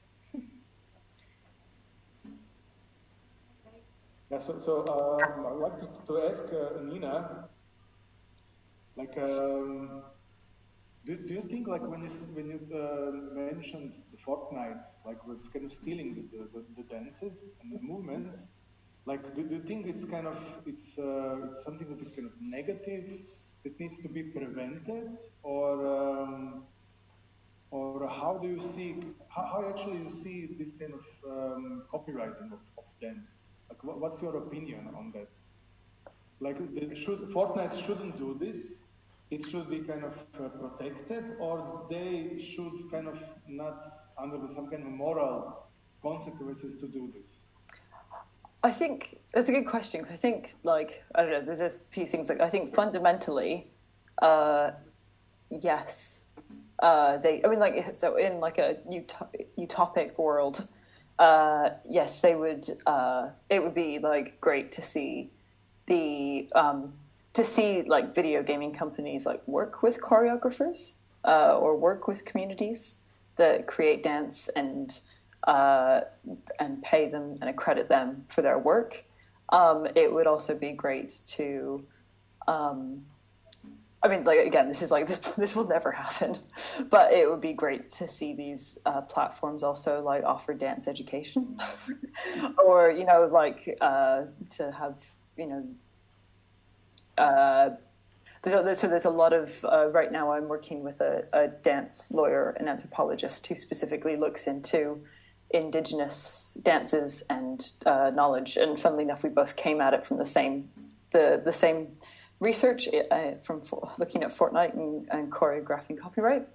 Yeah, so I'd like to ask Nina, like, do you think like when you mentioned the Fortnite, like was kind of stealing the dances and the movements, like do you think it's kind of it's something that is kind of negative that needs to be prevented, or how do you see how actually you see this kind of copywriting of dance? Like what's your opinion on that? Like Fortnite shouldn't do this. It should be kind of protected, or they should kind of not under some kind of moral consequences to do this. I think that's a good question, because I think, like, I don't know, there's a few things. Like, I think fundamentally, yes, I mean, like, so in like a utopic world, yes, they would. It would be like great to see like video gaming companies like work with choreographers or work with communities that create dance and pay them and accredit them for their work. It would also be great to, I mean, like, again, this is like, this will never happen, but it would be great to see these platforms also like offer dance education or, you know, like to have, you know, there's a lot of, right now I'm working with a dance lawyer, an anthropologist who specifically looks into indigenous dances and knowledge. And funnily enough, we both came at it from the same research from looking at Fortnite and choreographing copyright.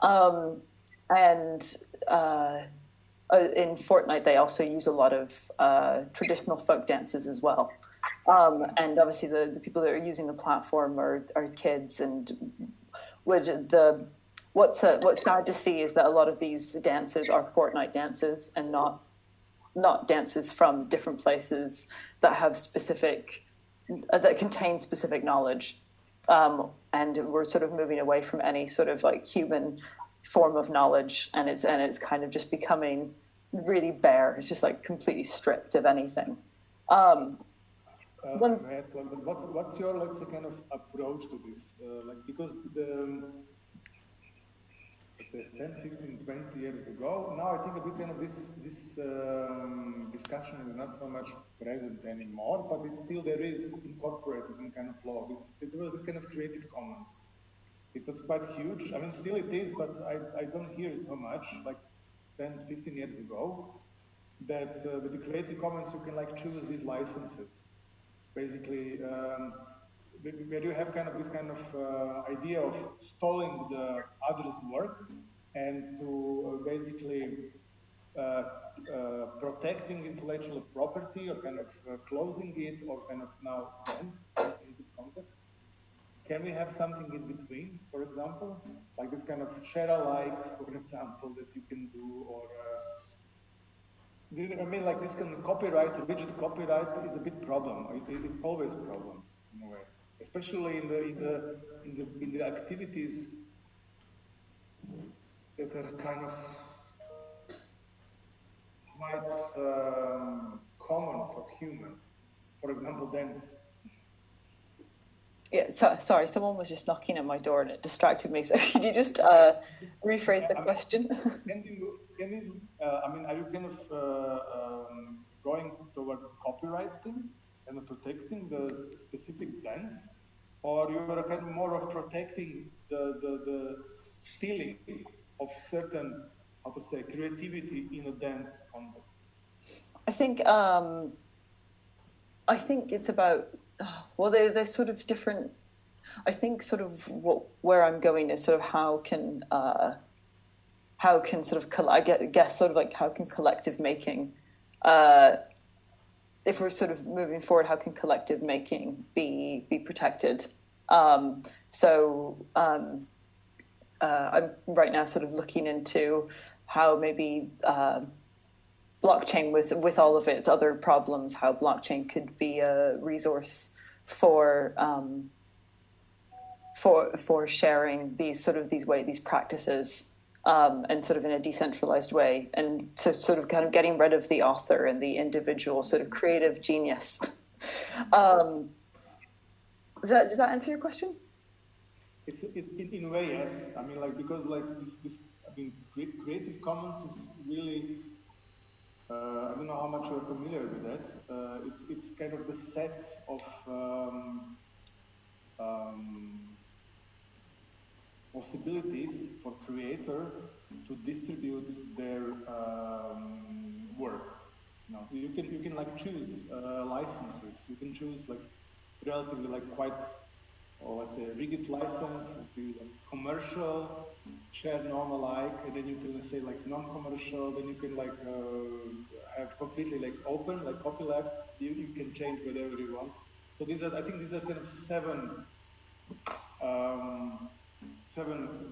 In Fortnite, they also use a lot of traditional folk dances as well. And obviously the people that are using the platform are kids, and what's sad to see is that a lot of these dances are Fortnite dances and not dances from different places that have that contain specific knowledge. And we're sort of moving away from any sort of like human form of knowledge, and it's kind of just becoming really bare. It's just like completely stripped of anything. What's your, let's say, kind of approach to this? Like, because the 10, 15, 20 years ago, now I think a bit kind of this discussion is not so much present anymore, but it's still, there is incorporated in kind of law. There was this kind of Creative Commons. It was quite huge. I mean, still it is, but I don't hear it so much, like 10, 15 years ago, that with the Creative Commons you can like choose these licenses. Basically, where you have kind of this kind of idea of stalling the other's work and to basically protecting intellectual property or kind of closing it or kind of now dance in this context. can we have something in between, for example, like this kind of share-alike, for example, that you can do, or I mean, like this kind of copyright, rigid copyright is a big problem. It's always a problem in a way, especially in the activities that are kind of quite common for human. For example, dance. Yeah, sorry, someone was just knocking at my door and it distracted me. So could you just rephrase the question? Can you, I mean, are you kind of going towards copyright thing and protecting the specific dance, or you are kind of more of protecting the stealing of certain, how to say, creativity in a dance context? I think it's about, well, they're sort of different. I think sort of where I'm going is sort of how can sort of, I guess sort of like how can collective making, if we're sort of moving forward, how can collective making be protected? I'm right now sort of looking into how maybe blockchain with all of its other problems, how blockchain could be a resource for sharing these practices and sort of in a decentralized way, and so sort of kind of getting rid of the author and the individual sort of creative genius. Does that answer your question? It's in a way, yes. I mean, like, because like this I mean, Creative Commons is really. I don't know how much you're familiar with that. It's kind of the sets of possibilities for creator to distribute their work. You know, you can like choose licenses. You can choose like relatively like quite, or let's say, rigid license, like commercial, share normal like, and then you can say like non-commercial. Then you can like have completely like open, like copyleft. You can change whatever you want. So I think these are kind of seven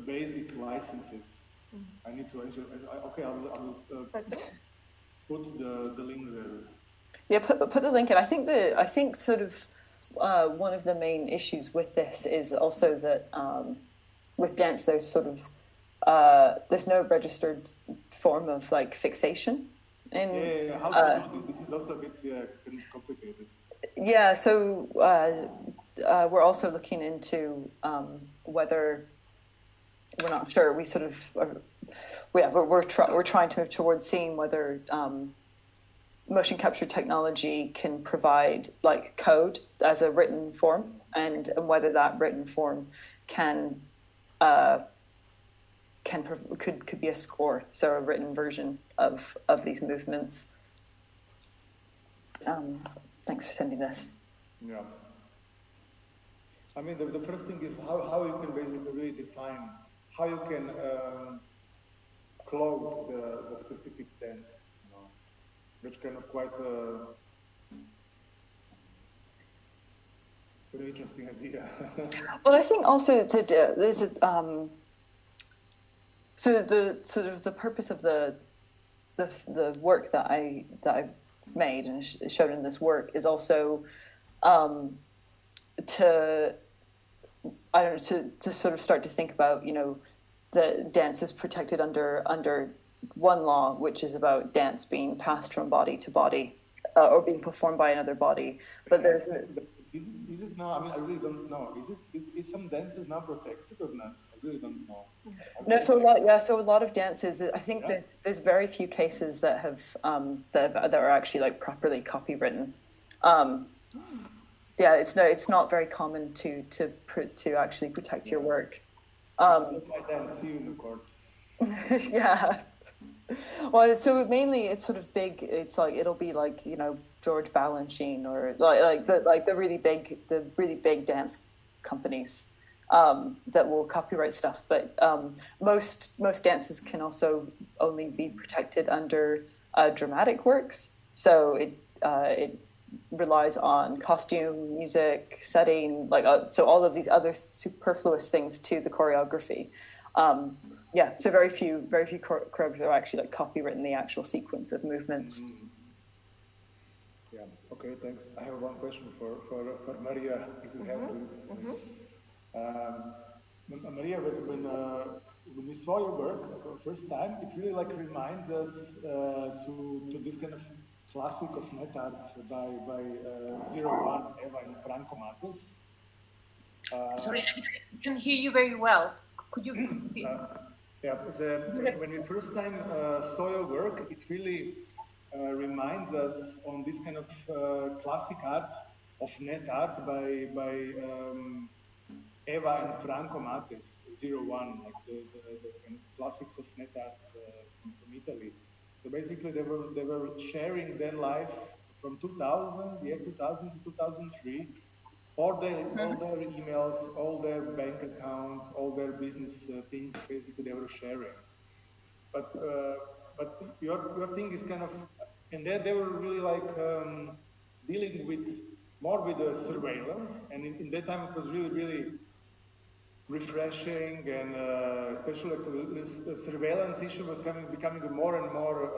basic licenses. I need to answer. Okay, I will put the link there. Yeah, put the link in. I think sort of one of the main issues with this is also that with dance there's sort of there's no registered form of like fixation. How to do this? This is also a bit complicated. Yeah, so we're also looking into whether, we're not sure. We sort of we're trying to move towards seeing whether motion capture technology can provide like code as a written form, and whether that written form could be a score, so a written version of these movements. Thanks for sending this. Yeah. I mean, the first thing is how you can basically really define how you can close the specific dance, you know, which kind of quite very interesting idea. Well, I think also there's so the sort of the purpose of the work that I made and showed in this work is also to sort of start to think about, you know, the dance is protected under one law, which is about dance being passed from body to body or being performed by another body. But there's is it now? I mean, I really don't know. Is some dances now protected or not? I really don't know. No, so a lot of dances. I think there's very few cases that have that are actually like properly copywritten. Yeah, it's not very common to actually protect your work. I dance you in the court. Yeah. Well, so mainly it's sort of big. It's like it'll be like, you know, George Balanchine or like the really big dance companies that will copyright stuff. But most dances can also only be protected under dramatic works. So relies on costume, music, setting, so all of these other superfluous things to the choreography. So very few choreographers are actually copywritten the actual sequence of movements. Yeah. Okay. Thanks. I have one question for Maria. If you have this. Maria, when we saw your work for the first time, it really reminds us to this kind of classic of net art by 01 Eva and Franco Mates. Sorry, I can hear you very well. Could you? When we first time saw your work, it really reminds us on this kind of classic art of net art by Eva and Franco Mates, 01, the kind of classics of net art from Italy. So basically, they were sharing their life from 2000, the year 2000 to 2003. All their emails, all their bank accounts, all their business things, basically they were sharing. But your thing is kind of, and they were really dealing more with the surveillance, and in that time it was really refreshing, and especially the surveillance issue was becoming more and more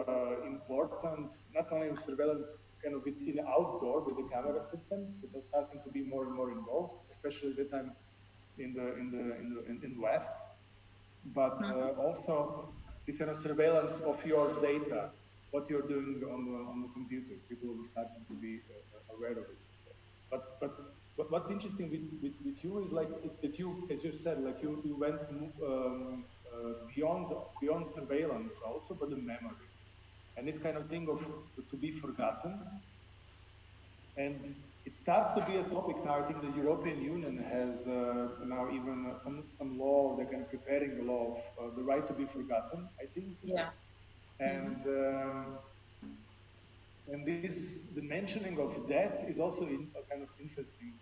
important. Not only with surveillance, kind of in outdoor with the camera systems that are starting to be more and more involved, especially at that time in the West. But also this kind of surveillance of your data, what you're doing on the computer. People will start to be aware of it. But what's interesting with you is that you, as you said, you went beyond surveillance also, but the memory. And this kind of thing of to be forgotten. And it starts to be a topic now. I think the European Union has now even some law, they're kind of preparing a law of the right to be forgotten, I think. Yeah. And the mentioning of death is also kind of interesting.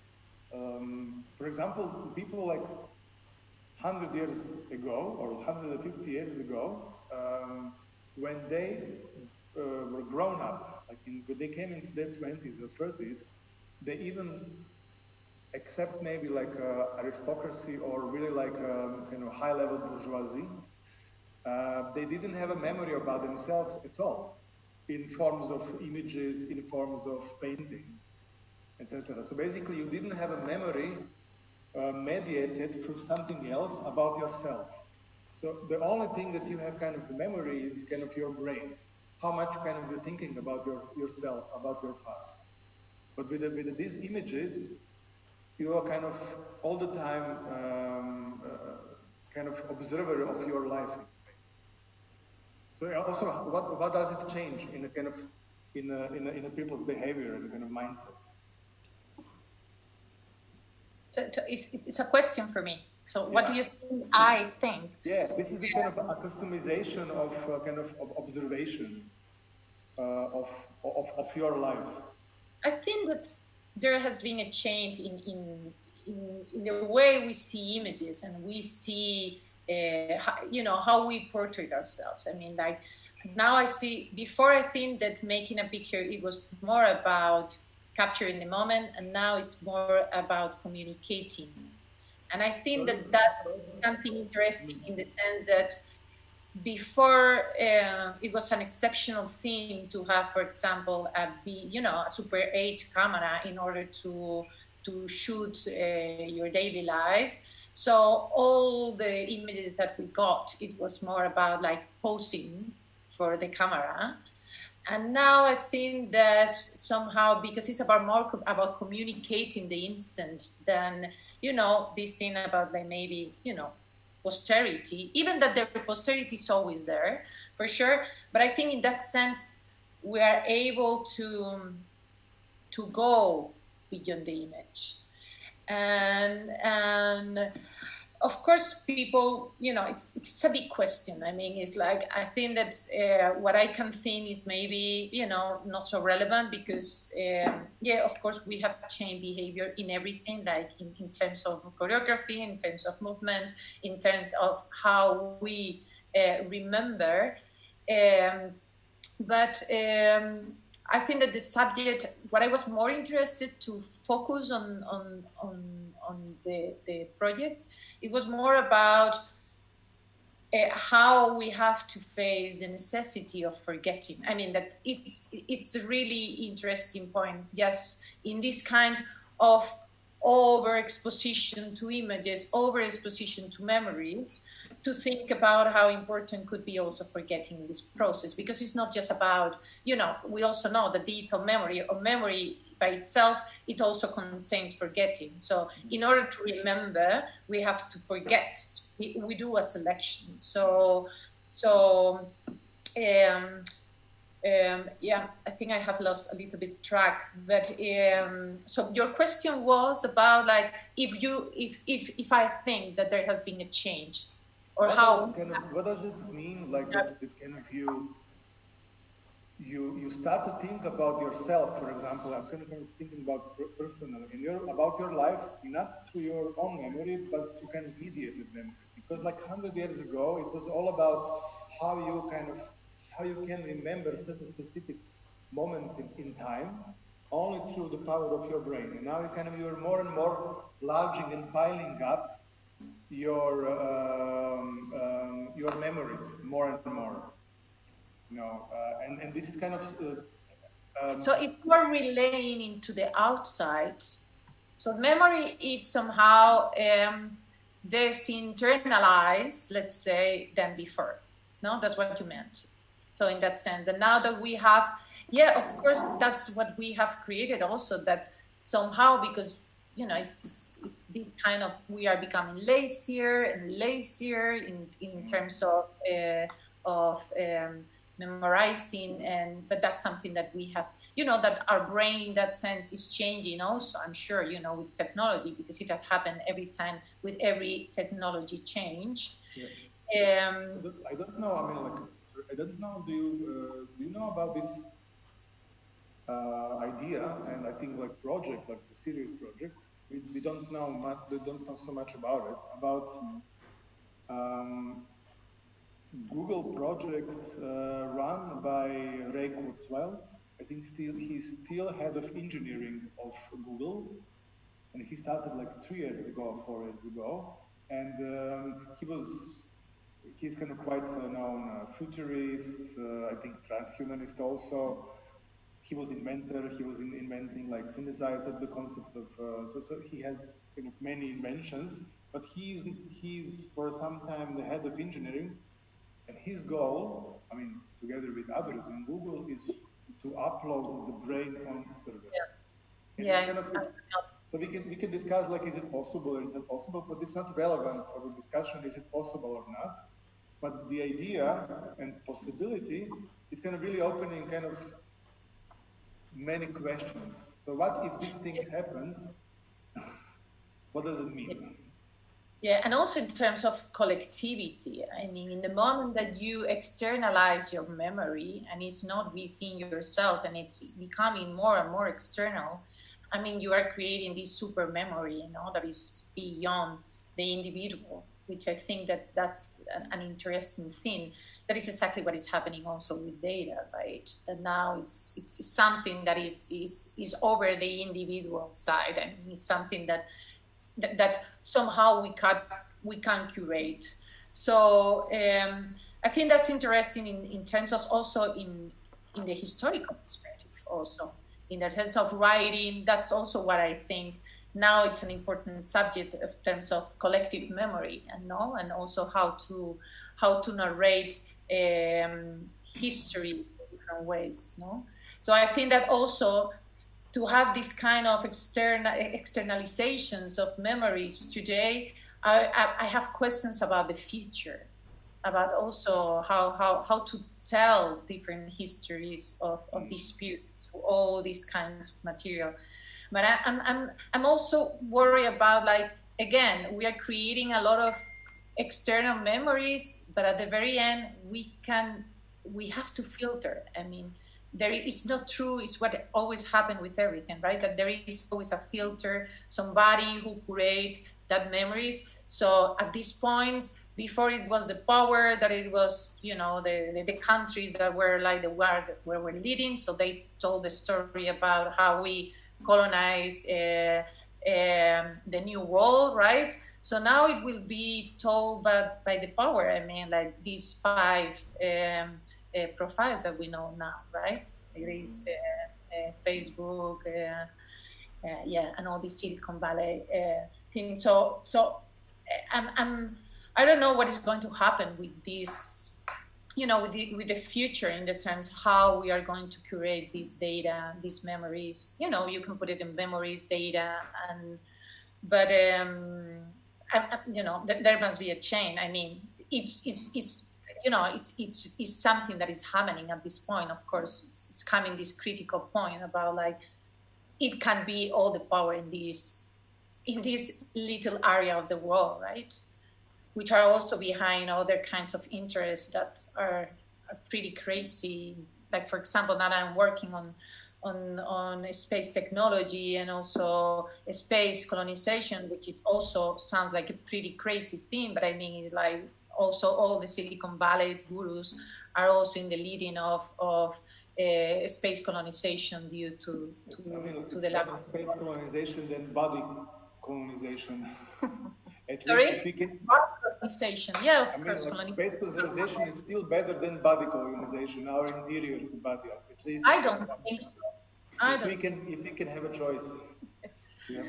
For example, people 100 years ago or 150 years ago, when they were grown up, when they came into their 20s or 30s, they even accept maybe aristocracy or really high-level bourgeoisie. They didn't have a memory about themselves at all, in forms of images, in forms of paintings, etc. So basically, you didn't have a memory mediated through something else about yourself. So the only thing that you have kind of the memory is kind of your brain, how much kind of you're thinking about yourself, about your past. But with these images, you are kind of all the time kind of observer of your life. So also, what does it change in a kind of in a people's behavior and kind of mindset? So it's a question for me. So what do you think I think? Yeah, this is the kind of a customization of kind of observation of your life. I think that there has been a change in the way we see images and we see, how we portray ourselves. I mean, now I see, before I think that making a picture, it was more about capturing the moment, and now it's more about communicating. And I think that that's something interesting in the sense that before it was an exceptional thing to have, for example, a Super 8 camera in order to shoot your daily life. So all the images that we got, it was more about posing for the camera. And now I think that somehow, because it's more about communicating the instant than, this thing about maybe, posterity, even that the posterity is always there, for sure. But I think in that sense, we are able to go beyond the image. And of course, people, it's a big question. I mean, it's I think that what I can think is maybe, not so relevant because, of course, we have changed behavior in everything, in terms of choreography, in terms of movement, in terms of how we remember. But I think that the subject, what I was more interested to focus on the project, it was more about how we have to face the necessity of forgetting. I mean, that it's a really interesting point, just in this kind of overexposition to images, overexposition to memories, to think about how important could be also forgetting this process, because it's not just about, we also know that digital memory or memory by itself, it also contains forgetting. So in order to remember, we have to forget. We do a selection. So I think I have lost a little bit track. But so your question was about like if I think that there has been a change, or what does it mean? Like that kind of you start to think about yourself. For example, I'm kind of thinking about personal about your life, not through your own memory, but through kind of mediated memory. Because like 100 years ago, it was all about how you can remember certain specific moments in time only through the power of your brain. And now you're more and more larging and piling up your memories more and more. And this is kind of so if we're relaying into the outside, so memory is somehow internalized, let's say, than before. No, that's what you meant. So in that sense, and now that we have, of course, that's what we have created also, that somehow, because it's this kind of, we are becoming lazier and lazier in terms of memorizing, but that's something that we have, that our brain in that sense is changing also, I'm sure, with technology, because it has happened every time with every technology change. I don't know, I don't know, do you know about this idea, and I think like project, like the serious project, we don't know much, we don't know so much about it, about Google project run by Ray Kurzweil. I think he's still head of engineering of Google, and he started like 3 years ago, 4 years ago, and he's kind of quite known futurist, I think transhumanist also. He was inventor, he was inventing like synthesizer, the concept of, so he has kind of many inventions, but he's for some time the head of engineering. And his goal, together with others in Google, is to upload the brain on server. So we can discuss like, is it possible or is it possible? But it's not relevant for the discussion, is it possible or not? But the idea and possibility is kind of really opening kind of many questions. So what if these things happens? What does it mean? Yeah, and also in terms of collectivity, in the moment that you externalize your memory and it's not within yourself and it's becoming more and more external, you are creating this super memory, that is beyond the individual, which I think that's an interesting thing. That is exactly what is happening also with data, right? That now it's something that is over the individual side, and it's something that somehow we can curate. So I think that's interesting in terms of also in the historical perspective, also in the sense of writing. That's also what I think now it's an important subject in terms of collective memory, and also how to narrate history in different ways. So I think that also, to have this kind of externalizations of memories today, I have questions about the future, about also how to tell different histories of disputes, all these kinds of material. But I'm also worried about, like, again, we are creating a lot of external memories, but at the very end, we have to filter. There is not true, it's what always happened with everything, right? That there is always a filter, somebody who creates that memories. So at this point, before it was the power, that it was, you know, the countries that were like the world where we're leading. So they told the story about how we colonize the new world, right? So now it will be told by the power. I mean, like these 5 profiles that we know now, right? It is Facebook, and all these Silicon Valley things. So I don't know what is going to happen with this, you know, with the future in the terms how we are going to curate this data, these memories. You know, you can put it in memories, data, but you know, there must be a chain. I mean, it's you know, it's something that is happening at this point. Of course, it's coming this critical point about like it can be all the power in this little area of the world, right? Which are also behind other kinds of interests that are pretty crazy. Like, for example, now I'm working on space technology and also space colonization, which is also sounds like a pretty crazy thing, but I mean, it's like also all the Silicon Valley gurus are also in the leading of space colonization due to the lack of space colonization than body colonization. Sorry? If we can, colonization, yeah, of course. Like space colonization is still better than body colonization, our interior body, at least. I don't think so. If we can have a choice. Yeah,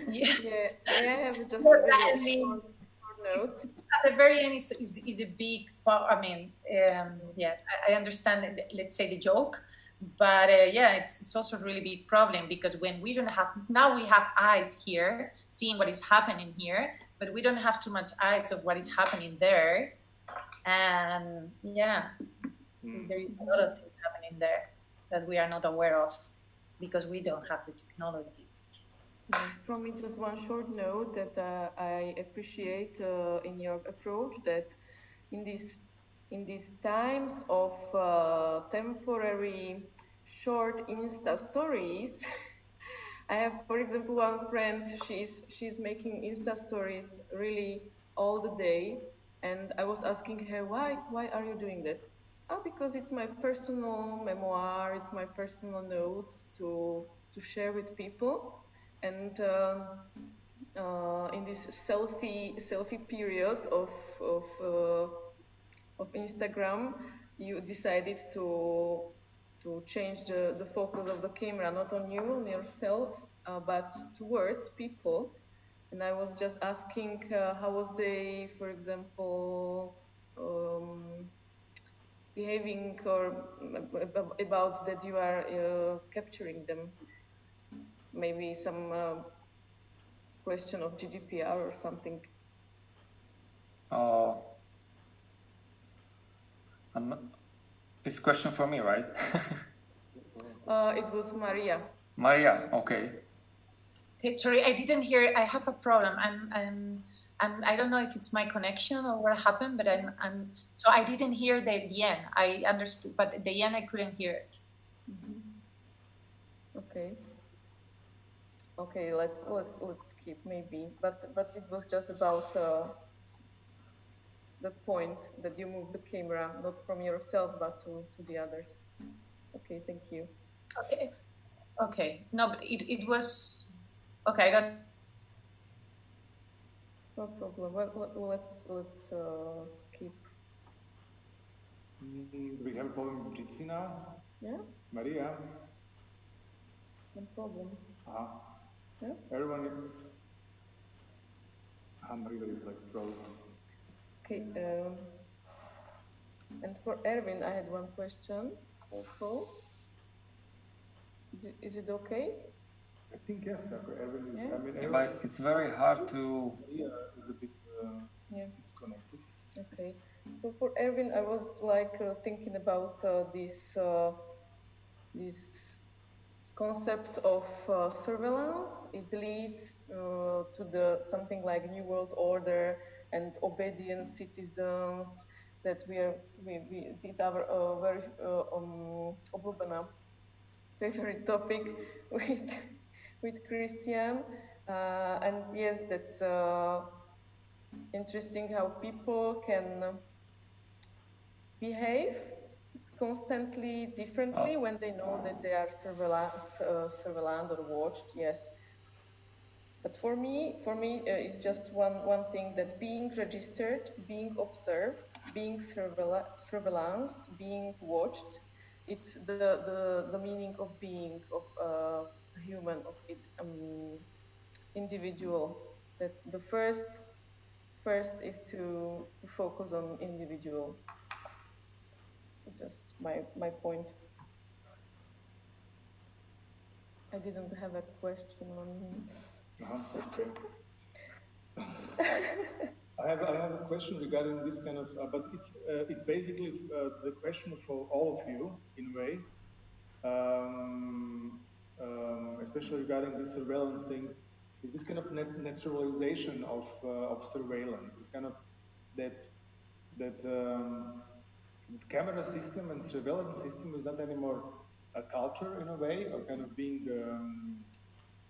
I have just I mean, note. At the very end is a big, I mean, yeah, I understand, let's say, the joke, but yeah, it's also a really big problem, because when we don't have, now we have eyes here, seeing what is happening here, but we don't have too much eyes of what is happening there. And yeah, there is a lot of things happening there that we are not aware of because we don't have the technology. From me, just one short note that I appreciate in your approach, that in these times of temporary short Insta stories, I have, for example, one friend. She's making Insta stories really all the day, and I was asking her, why are you doing that? Oh, because it's my personal memoir. It's my personal notes to share with people. And in this selfie period of Instagram, you decided to change the focus of the camera, not on you, on yourself, but towards people. And I was just asking, how was they, for example, behaving, or about that you are capturing them? Maybe some question of GDPR or something. It's a question for me, right? It was Maria. Maria, okay. Okay, sorry, I didn't hear. I have a problem. I don't know if it's my connection or what happened, but so I didn't hear the end. I understood, but the end I couldn't hear it. Okay. Okay, let's skip maybe, but it was just about the point that you move the camera not from yourself but to the others. Okay, thank you. Okay. No, but it was okay. I don't. No problem. Well, let's skip. Do we have a problem with Jitsi now? Yeah. Maria. No problem. Yeah. Everyone is... Maria is like frozen. Okay. And for Ervin, I had one question also. Is it okay? I think yes. For Ervin, yeah. I mean, Yeah, but it's very hard to... Maria is a bit disconnected. Okay. So for Ervin, I was like thinking about this concept of surveillance. It leads to the something like New World Order and obedient citizens. That these are very obľúbená favorite topic with Christian, and yes, that interesting how people can behave constantly differently when they know that they are surveilled or watched. Yes, but for me, it's just one thing, that being registered, being observed, being surveillanced, being watched, it's the meaning of being, of a human, of individual. That the first is to focus on individual. Just my point. I didn't have a question on. Okay. I have a question regarding this kind of, but it's basically the question for all of you in a way, especially regarding this surveillance thing. Is this kind of naturalization of surveillance? It's kind of that camera system and surveillance system is not anymore a culture in a way, or kind of being,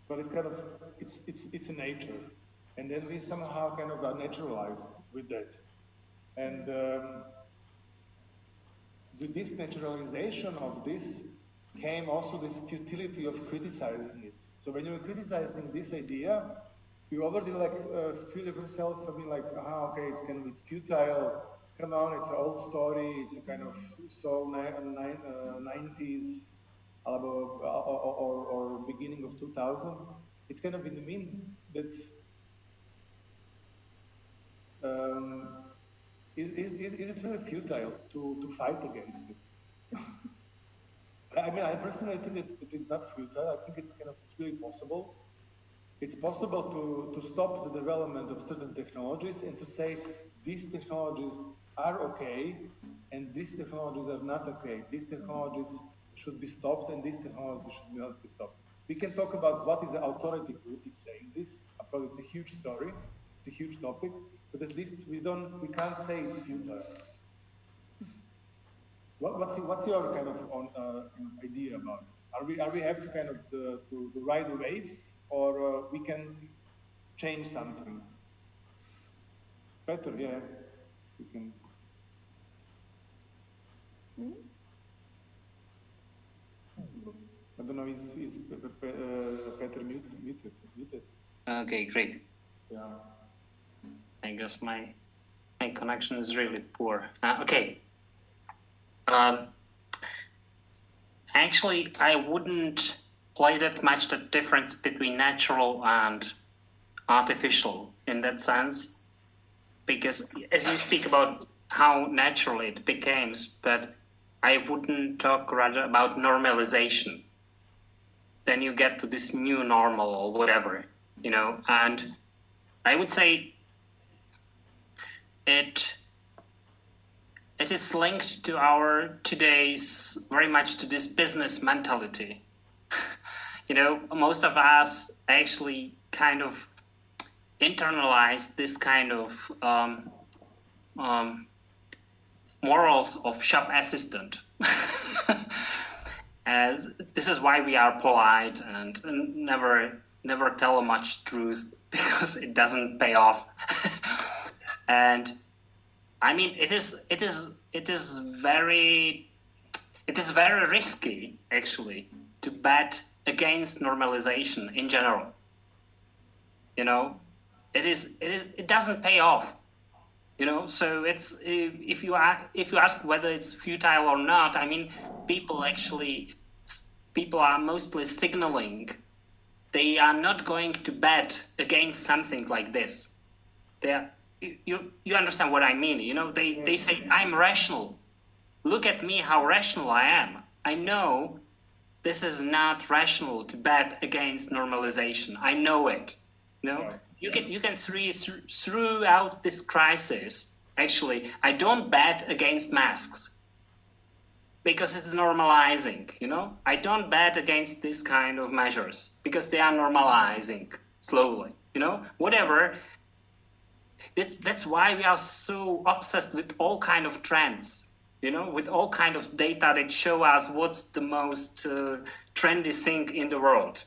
but it's kind of it's a nature, and then we somehow kind of are naturalized with that, and with this naturalization of this came also this futility of criticizing it. So when you're criticizing this idea, you already like feel yourself, I mean, like, okay, it's futile. Come on, it's an old story. It's a kind of so 90s or beginning of 2000. It's kind of in the mean that is it really futile to fight against it? I mean, I personally think that it is not futile. I think it's really possible. It's possible to stop the development of certain technologies and to say these technologies are okay and these technologies are not okay. These technologies should be stopped and these technologies should not be stopped. We can talk about what is the authority who is saying this. Probably it's a huge story, it's a huge topic, but at least we can't say it's futile. What's your kind of idea about it? Are we have to kind of to ride the waves, or we can change something? Better, yeah, we can. I don't know. Is Peter muted? Okay, great. Yeah. I guess my connection is really poor. Okay. Actually, I wouldn't play that much the difference between natural and artificial in that sense, because as you speak about how natural it becomes, but I wouldn't talk rather about normalization. Then you get to this new normal or whatever, and I would say it is linked to our today's, very much to this business mentality. Most of us actually kind of internalize this kind of morals of shop assistant. As this is why we are polite and never tell much truth, because it doesn't pay off. And I mean, it is very risky actually to bet against normalization in general. It doesn't pay off. So it's if you ask whether it's futile or not, I mean, people are mostly signaling they are not going to bet against something like this. You understand what I mean? They say, I'm rational. Look at me, how rational I am. I know this is not rational to bet against normalization. I know it. You can see throughout this crisis. Actually, I don't bet against masks because it's normalizing. I don't bet against this kind of measures because they are normalizing slowly. Whatever. That's why we are so obsessed with all kind of trends, with all kind of data that show us what's the most trendy thing in the world,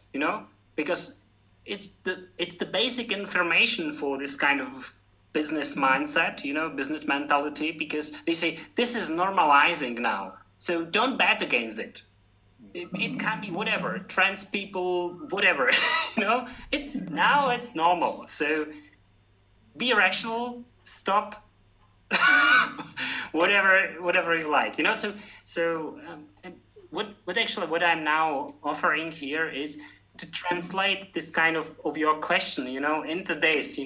because it's the basic information for this kind of business mindset, business mentality, because they say this is normalizing now, so don't bet against it. It can be whatever, trans people, whatever, it's normal. So be rational, stop, whatever you like, So what I'm now offering here is to translate this kind of your question, into this,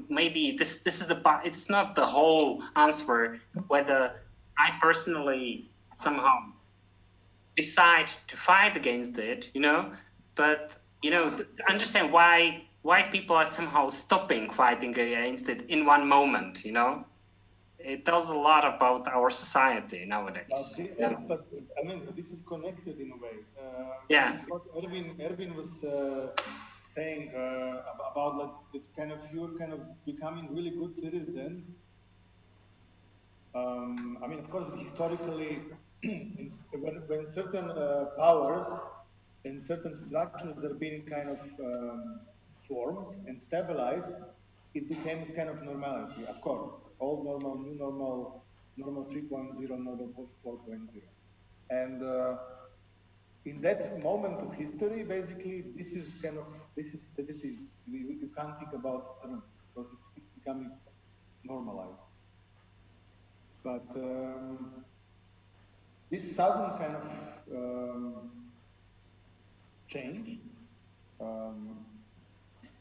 maybe this is the part. It's not the whole answer whether I personally somehow decide to fight against it, but to understand why people are somehow stopping fighting against it in one moment, It tells a lot about our society nowadays. But I mean, this is connected in a way. Yeah. What Ervin was saying about that kind of you're kind of becoming really good citizen. I mean, of course, historically, when certain powers and certain structures are being kind of formed and stabilized, it becomes kind of normality, of course. Old normal, new normal, normal 3.0, normal 4.0. And in that moment of history, basically, you can't think about it because it's becoming normalized. But this sudden kind of change,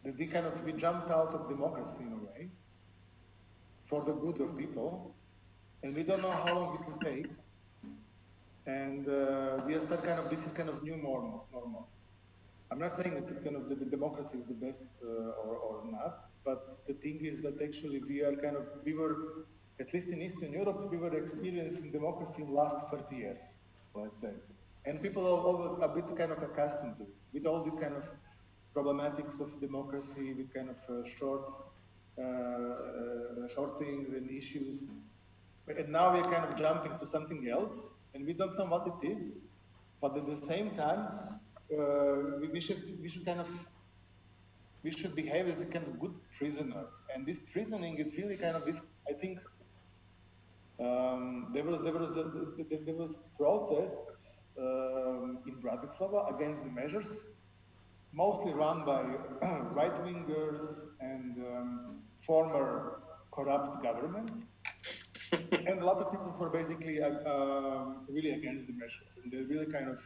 we jumped out of democracy in a way for the good of people, and we don't know how long it will take. And we are still this is kind of new normal. I'm not saying that the democracy is the best or not, but the thing is that actually we were, at least in Eastern Europe, we were experiencing democracy in the last 30 years, let's say. And people are a bit kind of accustomed to it, with all these kind of problematics of democracy, with kind of shortings and issues. And now we're kind of jumping to something else, and we don't know what it is. But at the same time, we should behave as a kind of good prisoners. And this prisoning is really kind of this. I think there was protest in Bratislava against the measures, mostly run by right-wingers and former corrupt government. And a lot of people were basically really against the measures. And they really kind of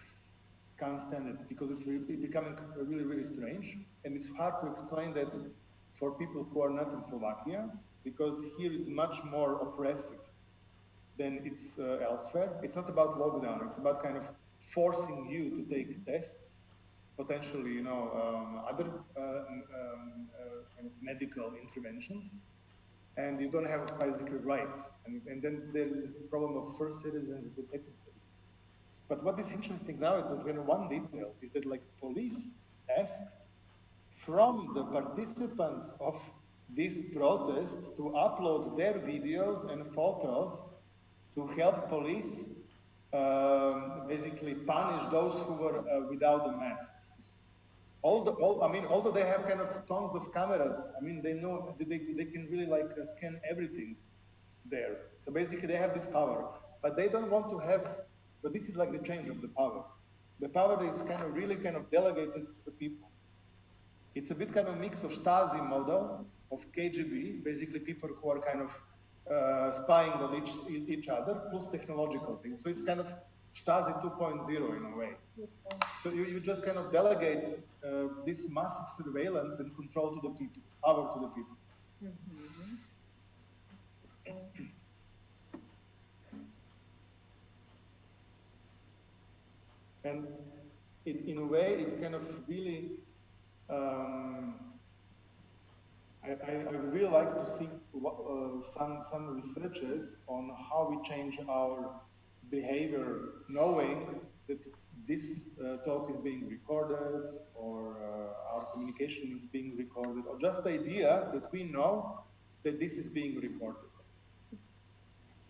can't stand it because it's becoming really, really strange. And it's hard to explain that for people who are not in Slovakia, because here it's much more oppressive than it's elsewhere. It's not about lockdown. It's about kind of forcing you to take tests, potentially, other kind of medical interventions, and you don't have basically right. And then there is the problem of first citizens and the second citizens. But what is interesting now, it was one detail, is that police asked from the participants of these protests to upload their videos and photos to help police basically punish those who were without the masks. Although they have kind of tons of cameras, they know they can really scan everything there. So basically they have this power, but they don't want to have. But this is like the change of the power. The power is really delegated to the people. It's a bit kind of mix of Stasi model of KGB, basically people who are kind of spying on each other, plus technological things. So it's kind of Stasi 2.0 in a way. So you just kind of delegate this massive surveillance and control to the people, power to the people. Mm-hmm. And in a way, it's kind of really, I would really like to see some researches on how we change our behavior, knowing that this talk is being recorded, or our communication is being recorded, or just the idea that we know that this is being recorded.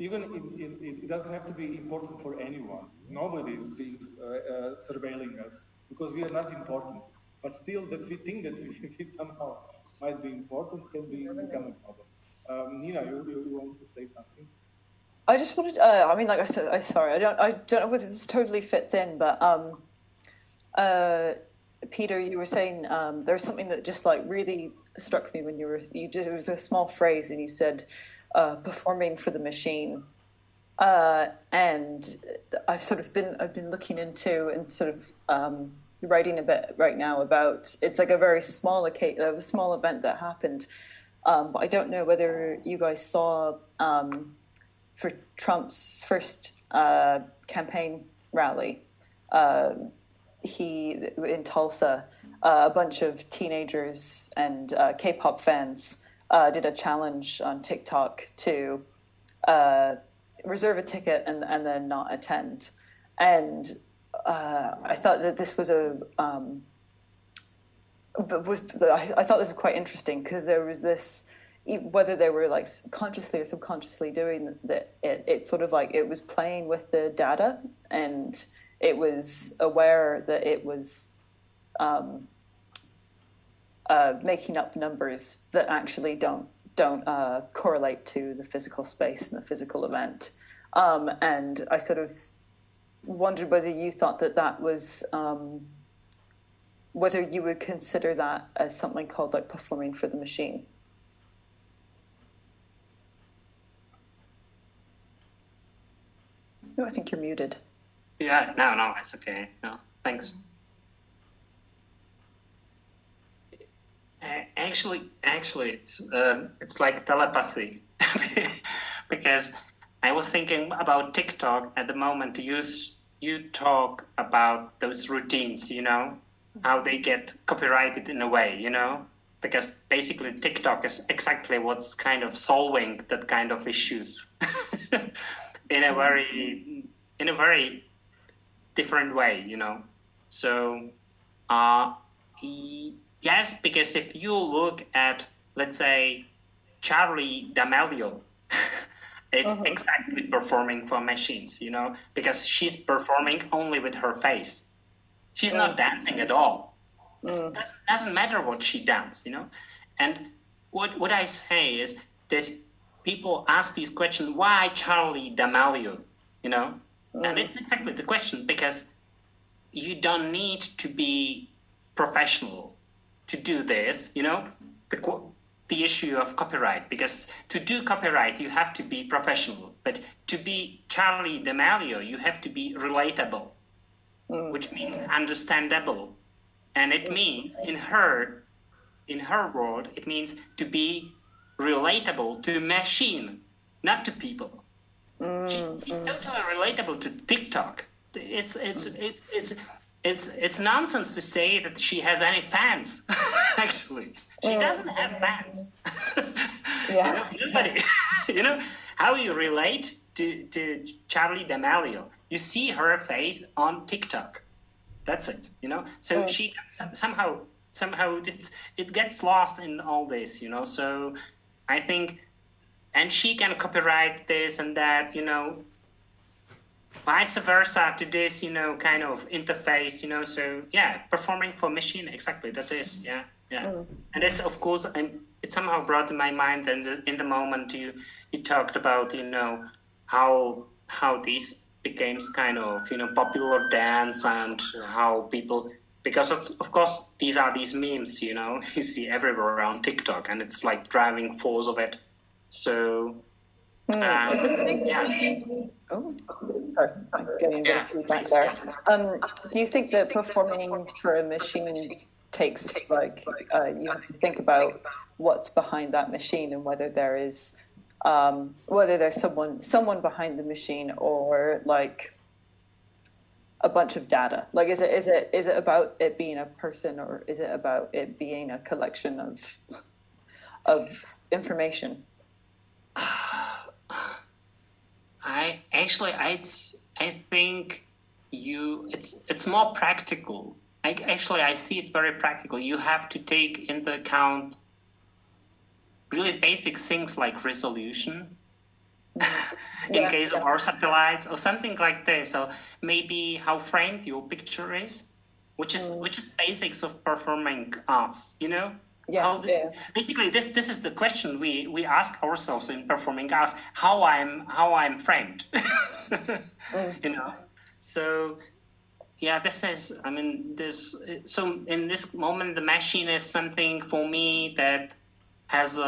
Even it doesn't have to be important for anyone. Nobody is being surveilling us because we are not important. But still, that we think that we somehow might be important can become a problem. Nina, you wanted to say something? I just wanted. I mean, like I said, sorry, I don't know whether this totally fits in, but Peter, you were saying there's something that just like really struck me when it was a small phrase, and you said performing for the machine, and I've been looking into and sort of writing a bit right now about, it's like a very small event that happened, but I don't know whether you guys saw for Trump's first campaign rally, in Tulsa, a bunch of teenagers and K-pop fans did a challenge on TikTok to reserve a ticket and then not attend. And I thought that this was I thought this was quite interesting, because there was this, whether they were like consciously or subconsciously doing that, it sort of like, it was playing with the data, and it was aware that it was making up numbers that actually don't correlate to the physical space and the physical event. And I sort of wondered whether you thought that was, whether you would consider that as something called like performing for the machine. No, I think you're muted. Yeah, no, it's okay. No, thanks. Actually, it's like telepathy, because I was thinking about TikTok at the moment. You talk about those routines, how they get copyrighted in a way, because basically TikTok is exactly what's kind of solving that kind of issues in a very different way, So, yes, because if you look at, let's say, Charli D'Amelio, it's exactly performing for machines, because she's performing only with her face. She's not dancing at all. It doesn't matter what she dances, And what I say is that people ask these questions, why Charli D'Amelio, And it's exactly the question, because you don't need to be professional to do this, the issue of copyright, because to do copyright, you have to be professional. But to be Charli D'Amelio, you have to be relatable, which means understandable. And it means in her world, it means to be relatable to machine, not to people. She's totally relatable to TikTok. It's nonsense to say that she has any fans. Actually, she doesn't have fans. Yeah. Nobody. How you relate to Charli D'Amelio? You see her face on TikTok. That's it. So she somehow it gets lost in all this. So I think, and she can copyright this and that. Vice versa to this, kind of interface, So yeah, performing for machine, exactly. That is, yeah. And it's, of course, and it somehow brought to my mind. And in the moment you talked about, how this became kind of, popular dance, and how people, because it's, of course, these are these memes, you see everywhere on TikTok, and it's like driving force of it. So. Oh, sorry, I'm getting a bit of feedback there. Do you think that performing for a machine takes, like, you have to think about what's behind that machine, and whether there's someone behind the machine, or like a bunch of data? Like, is it about it being a person, or is it about it being a collection of information? I think it's more practical. I see it very practical. You have to take into account really basic things like resolution in case of our satellites or something like this, or maybe how framed your picture is, which is basics of performing arts, Basically, this is the question we ask ourselves in performing arts: how I'm framed, you know. So this is, I mean, this. So in this moment, the machine is something for me that has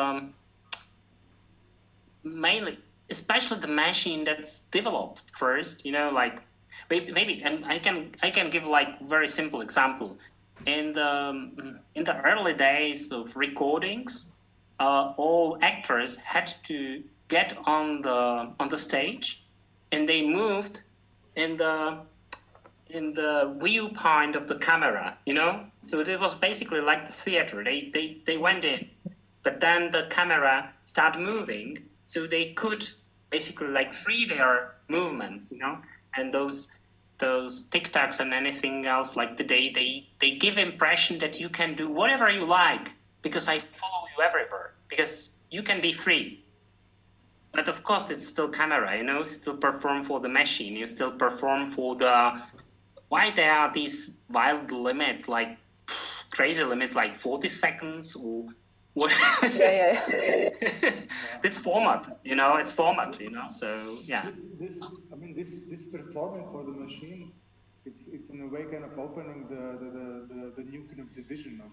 mainly, especially the machine that's developed first, you know, like maybe, and I can give like very simple example. In the early days of recordings, all actors had to get on the stage, and they moved in the viewpoint of the camera, you know. So it was basically like the theater. They went in, but then the camera started moving, so they could basically like free their movements, you know, and those TikToks and anything else, like they give impression that you can do whatever you like because I follow you everywhere, because you can be free. But of course it's still camera, you know, still perform for the machine, you still perform for the, why there are these wild limits, like crazy limits, like 40 seconds or what? It's format, you know, so yeah. This performing for the machine, it's in a way kind of opening the new kind of division of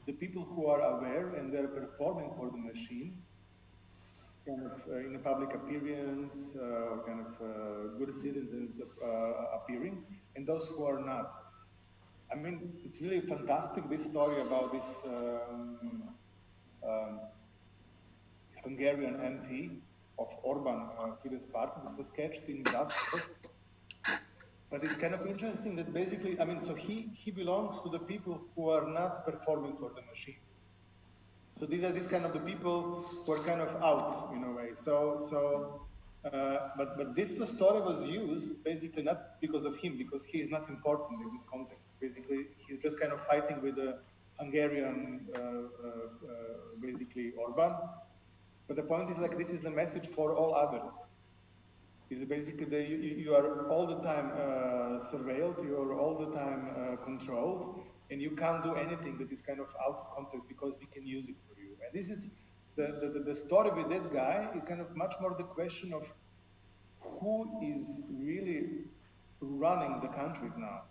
the people who are aware and they're performing for the machine, kind of in a public appearance, kind of good citizens appearing, and those who are not. I mean, it's really fantastic, this story about this Hungarian MP of Orban Fidesz party that was catched in Brussels. But it's kind of interesting that basically, I mean, so he belongs to the people who are not performing for the machine. So these are kind of the people who are kind of out in a way. But this story was used basically not because of him, because he is not important in this context. Basically, he's just kind of fighting with the Hungarian, basically Orban. But the point is, like, this is the message for all others. Is basically you are all the time surveilled, you are all the time controlled, and you can't do anything that is kind of out of context because we can use it for you. And this is the story with that guy is kind of much more the question of who is really running the countries now,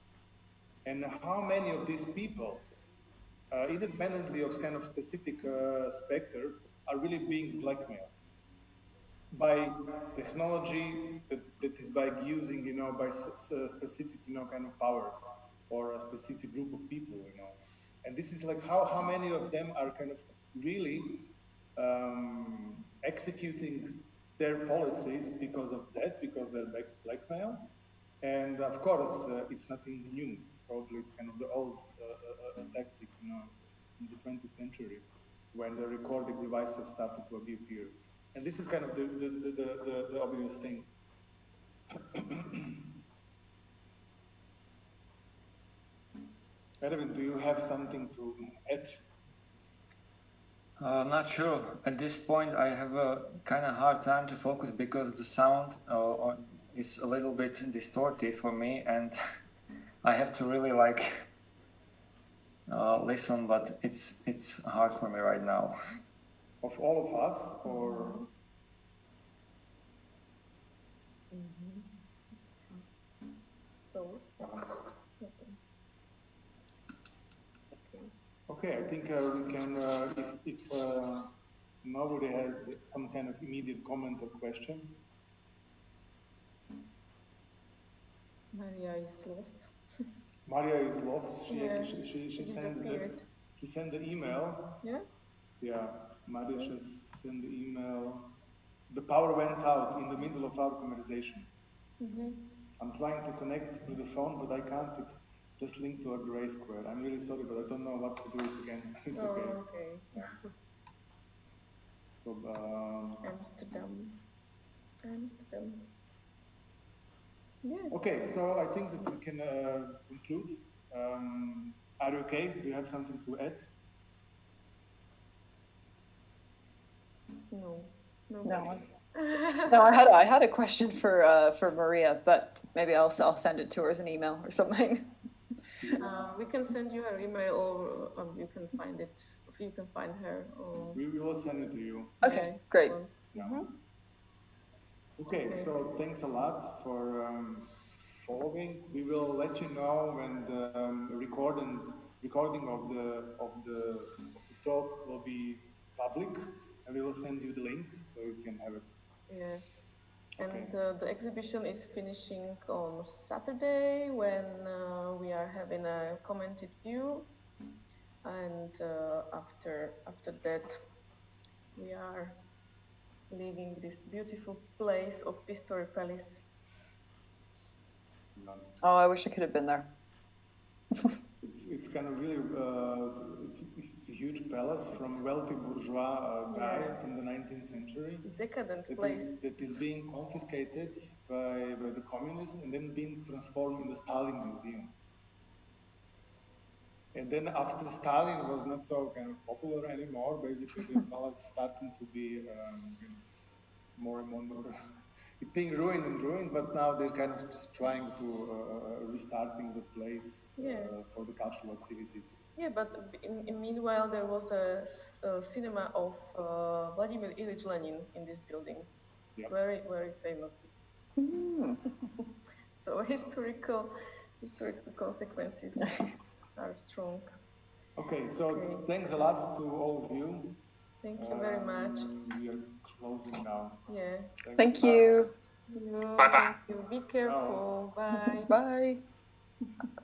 and how many of these people, independently of kind of specific specter, are really being blackmailed by technology that is by using, you know, by specific, you know, kind of powers or a specific group of people, you know. And this is like how many of them are kind of really executing their policies because of that, because they're blackmailed. And of course, it's nothing new. Probably it's kind of the old tactic, you know, in the 20th century, when the recording devices started to appear. And this is kind of the obvious thing. Ervin, do you have something to add? Not sure. At this point, I have a kind of hard time to focus because the sound is a little bit distorted for me, and I have to really like listen, but it's hard for me right now. Of all of us, or? So. Okay, I think we can, if nobody has some kind of immediate comment or question. Maria is lost. Maria is lost. She sent the email. Yeah? Yeah, Maria just sent the email. The power went out in the middle of our conversation. I'm trying to connect to the phone, but I can't. It just linked to a gray square. I'm really sorry, but I don't know what to do it again. It's okay. Okay. Yeah. So, Amsterdam. Yeah. Okay, so I think that we can conclude. Are you okay? Do you have something to add? No. No, I had a question for Maria, but maybe I'll send it to her as an email or something. We can send you her email, or you can find it you can find her. We will send it to you. Okay, great. Yeah. Okay, so thanks a lot for following. We will let you know when the recording of the talk will be public, and we will send you the link so you can have it. Yeah. Okay. And the exhibition is finishing on Saturday when we are having a commented view, and after that we are leaving this beautiful place of Pistori Palace. Oh, I wish I could have been there. It's kind of really it's a huge palace from wealthy bourgeois guy from the 19th century. Decadent place. That is being confiscated by the communists and then being transformed in the Stalin Museum. And then after Stalin was not so kind of popular anymore, basically the palace starting to be more and more. It's being ruined, but now they're kind of trying to restarting the place for the cultural activities. Yeah, but in meanwhile there was a cinema of Vladimir Ilyich Lenin in this building. Yeah. Very, very famous. So historical consequences are strong. Okay, so thanks a lot to all of you. Thank you very much. We are closing now. Yeah. Thank you. Bye-bye. Be careful. Bye. Bye.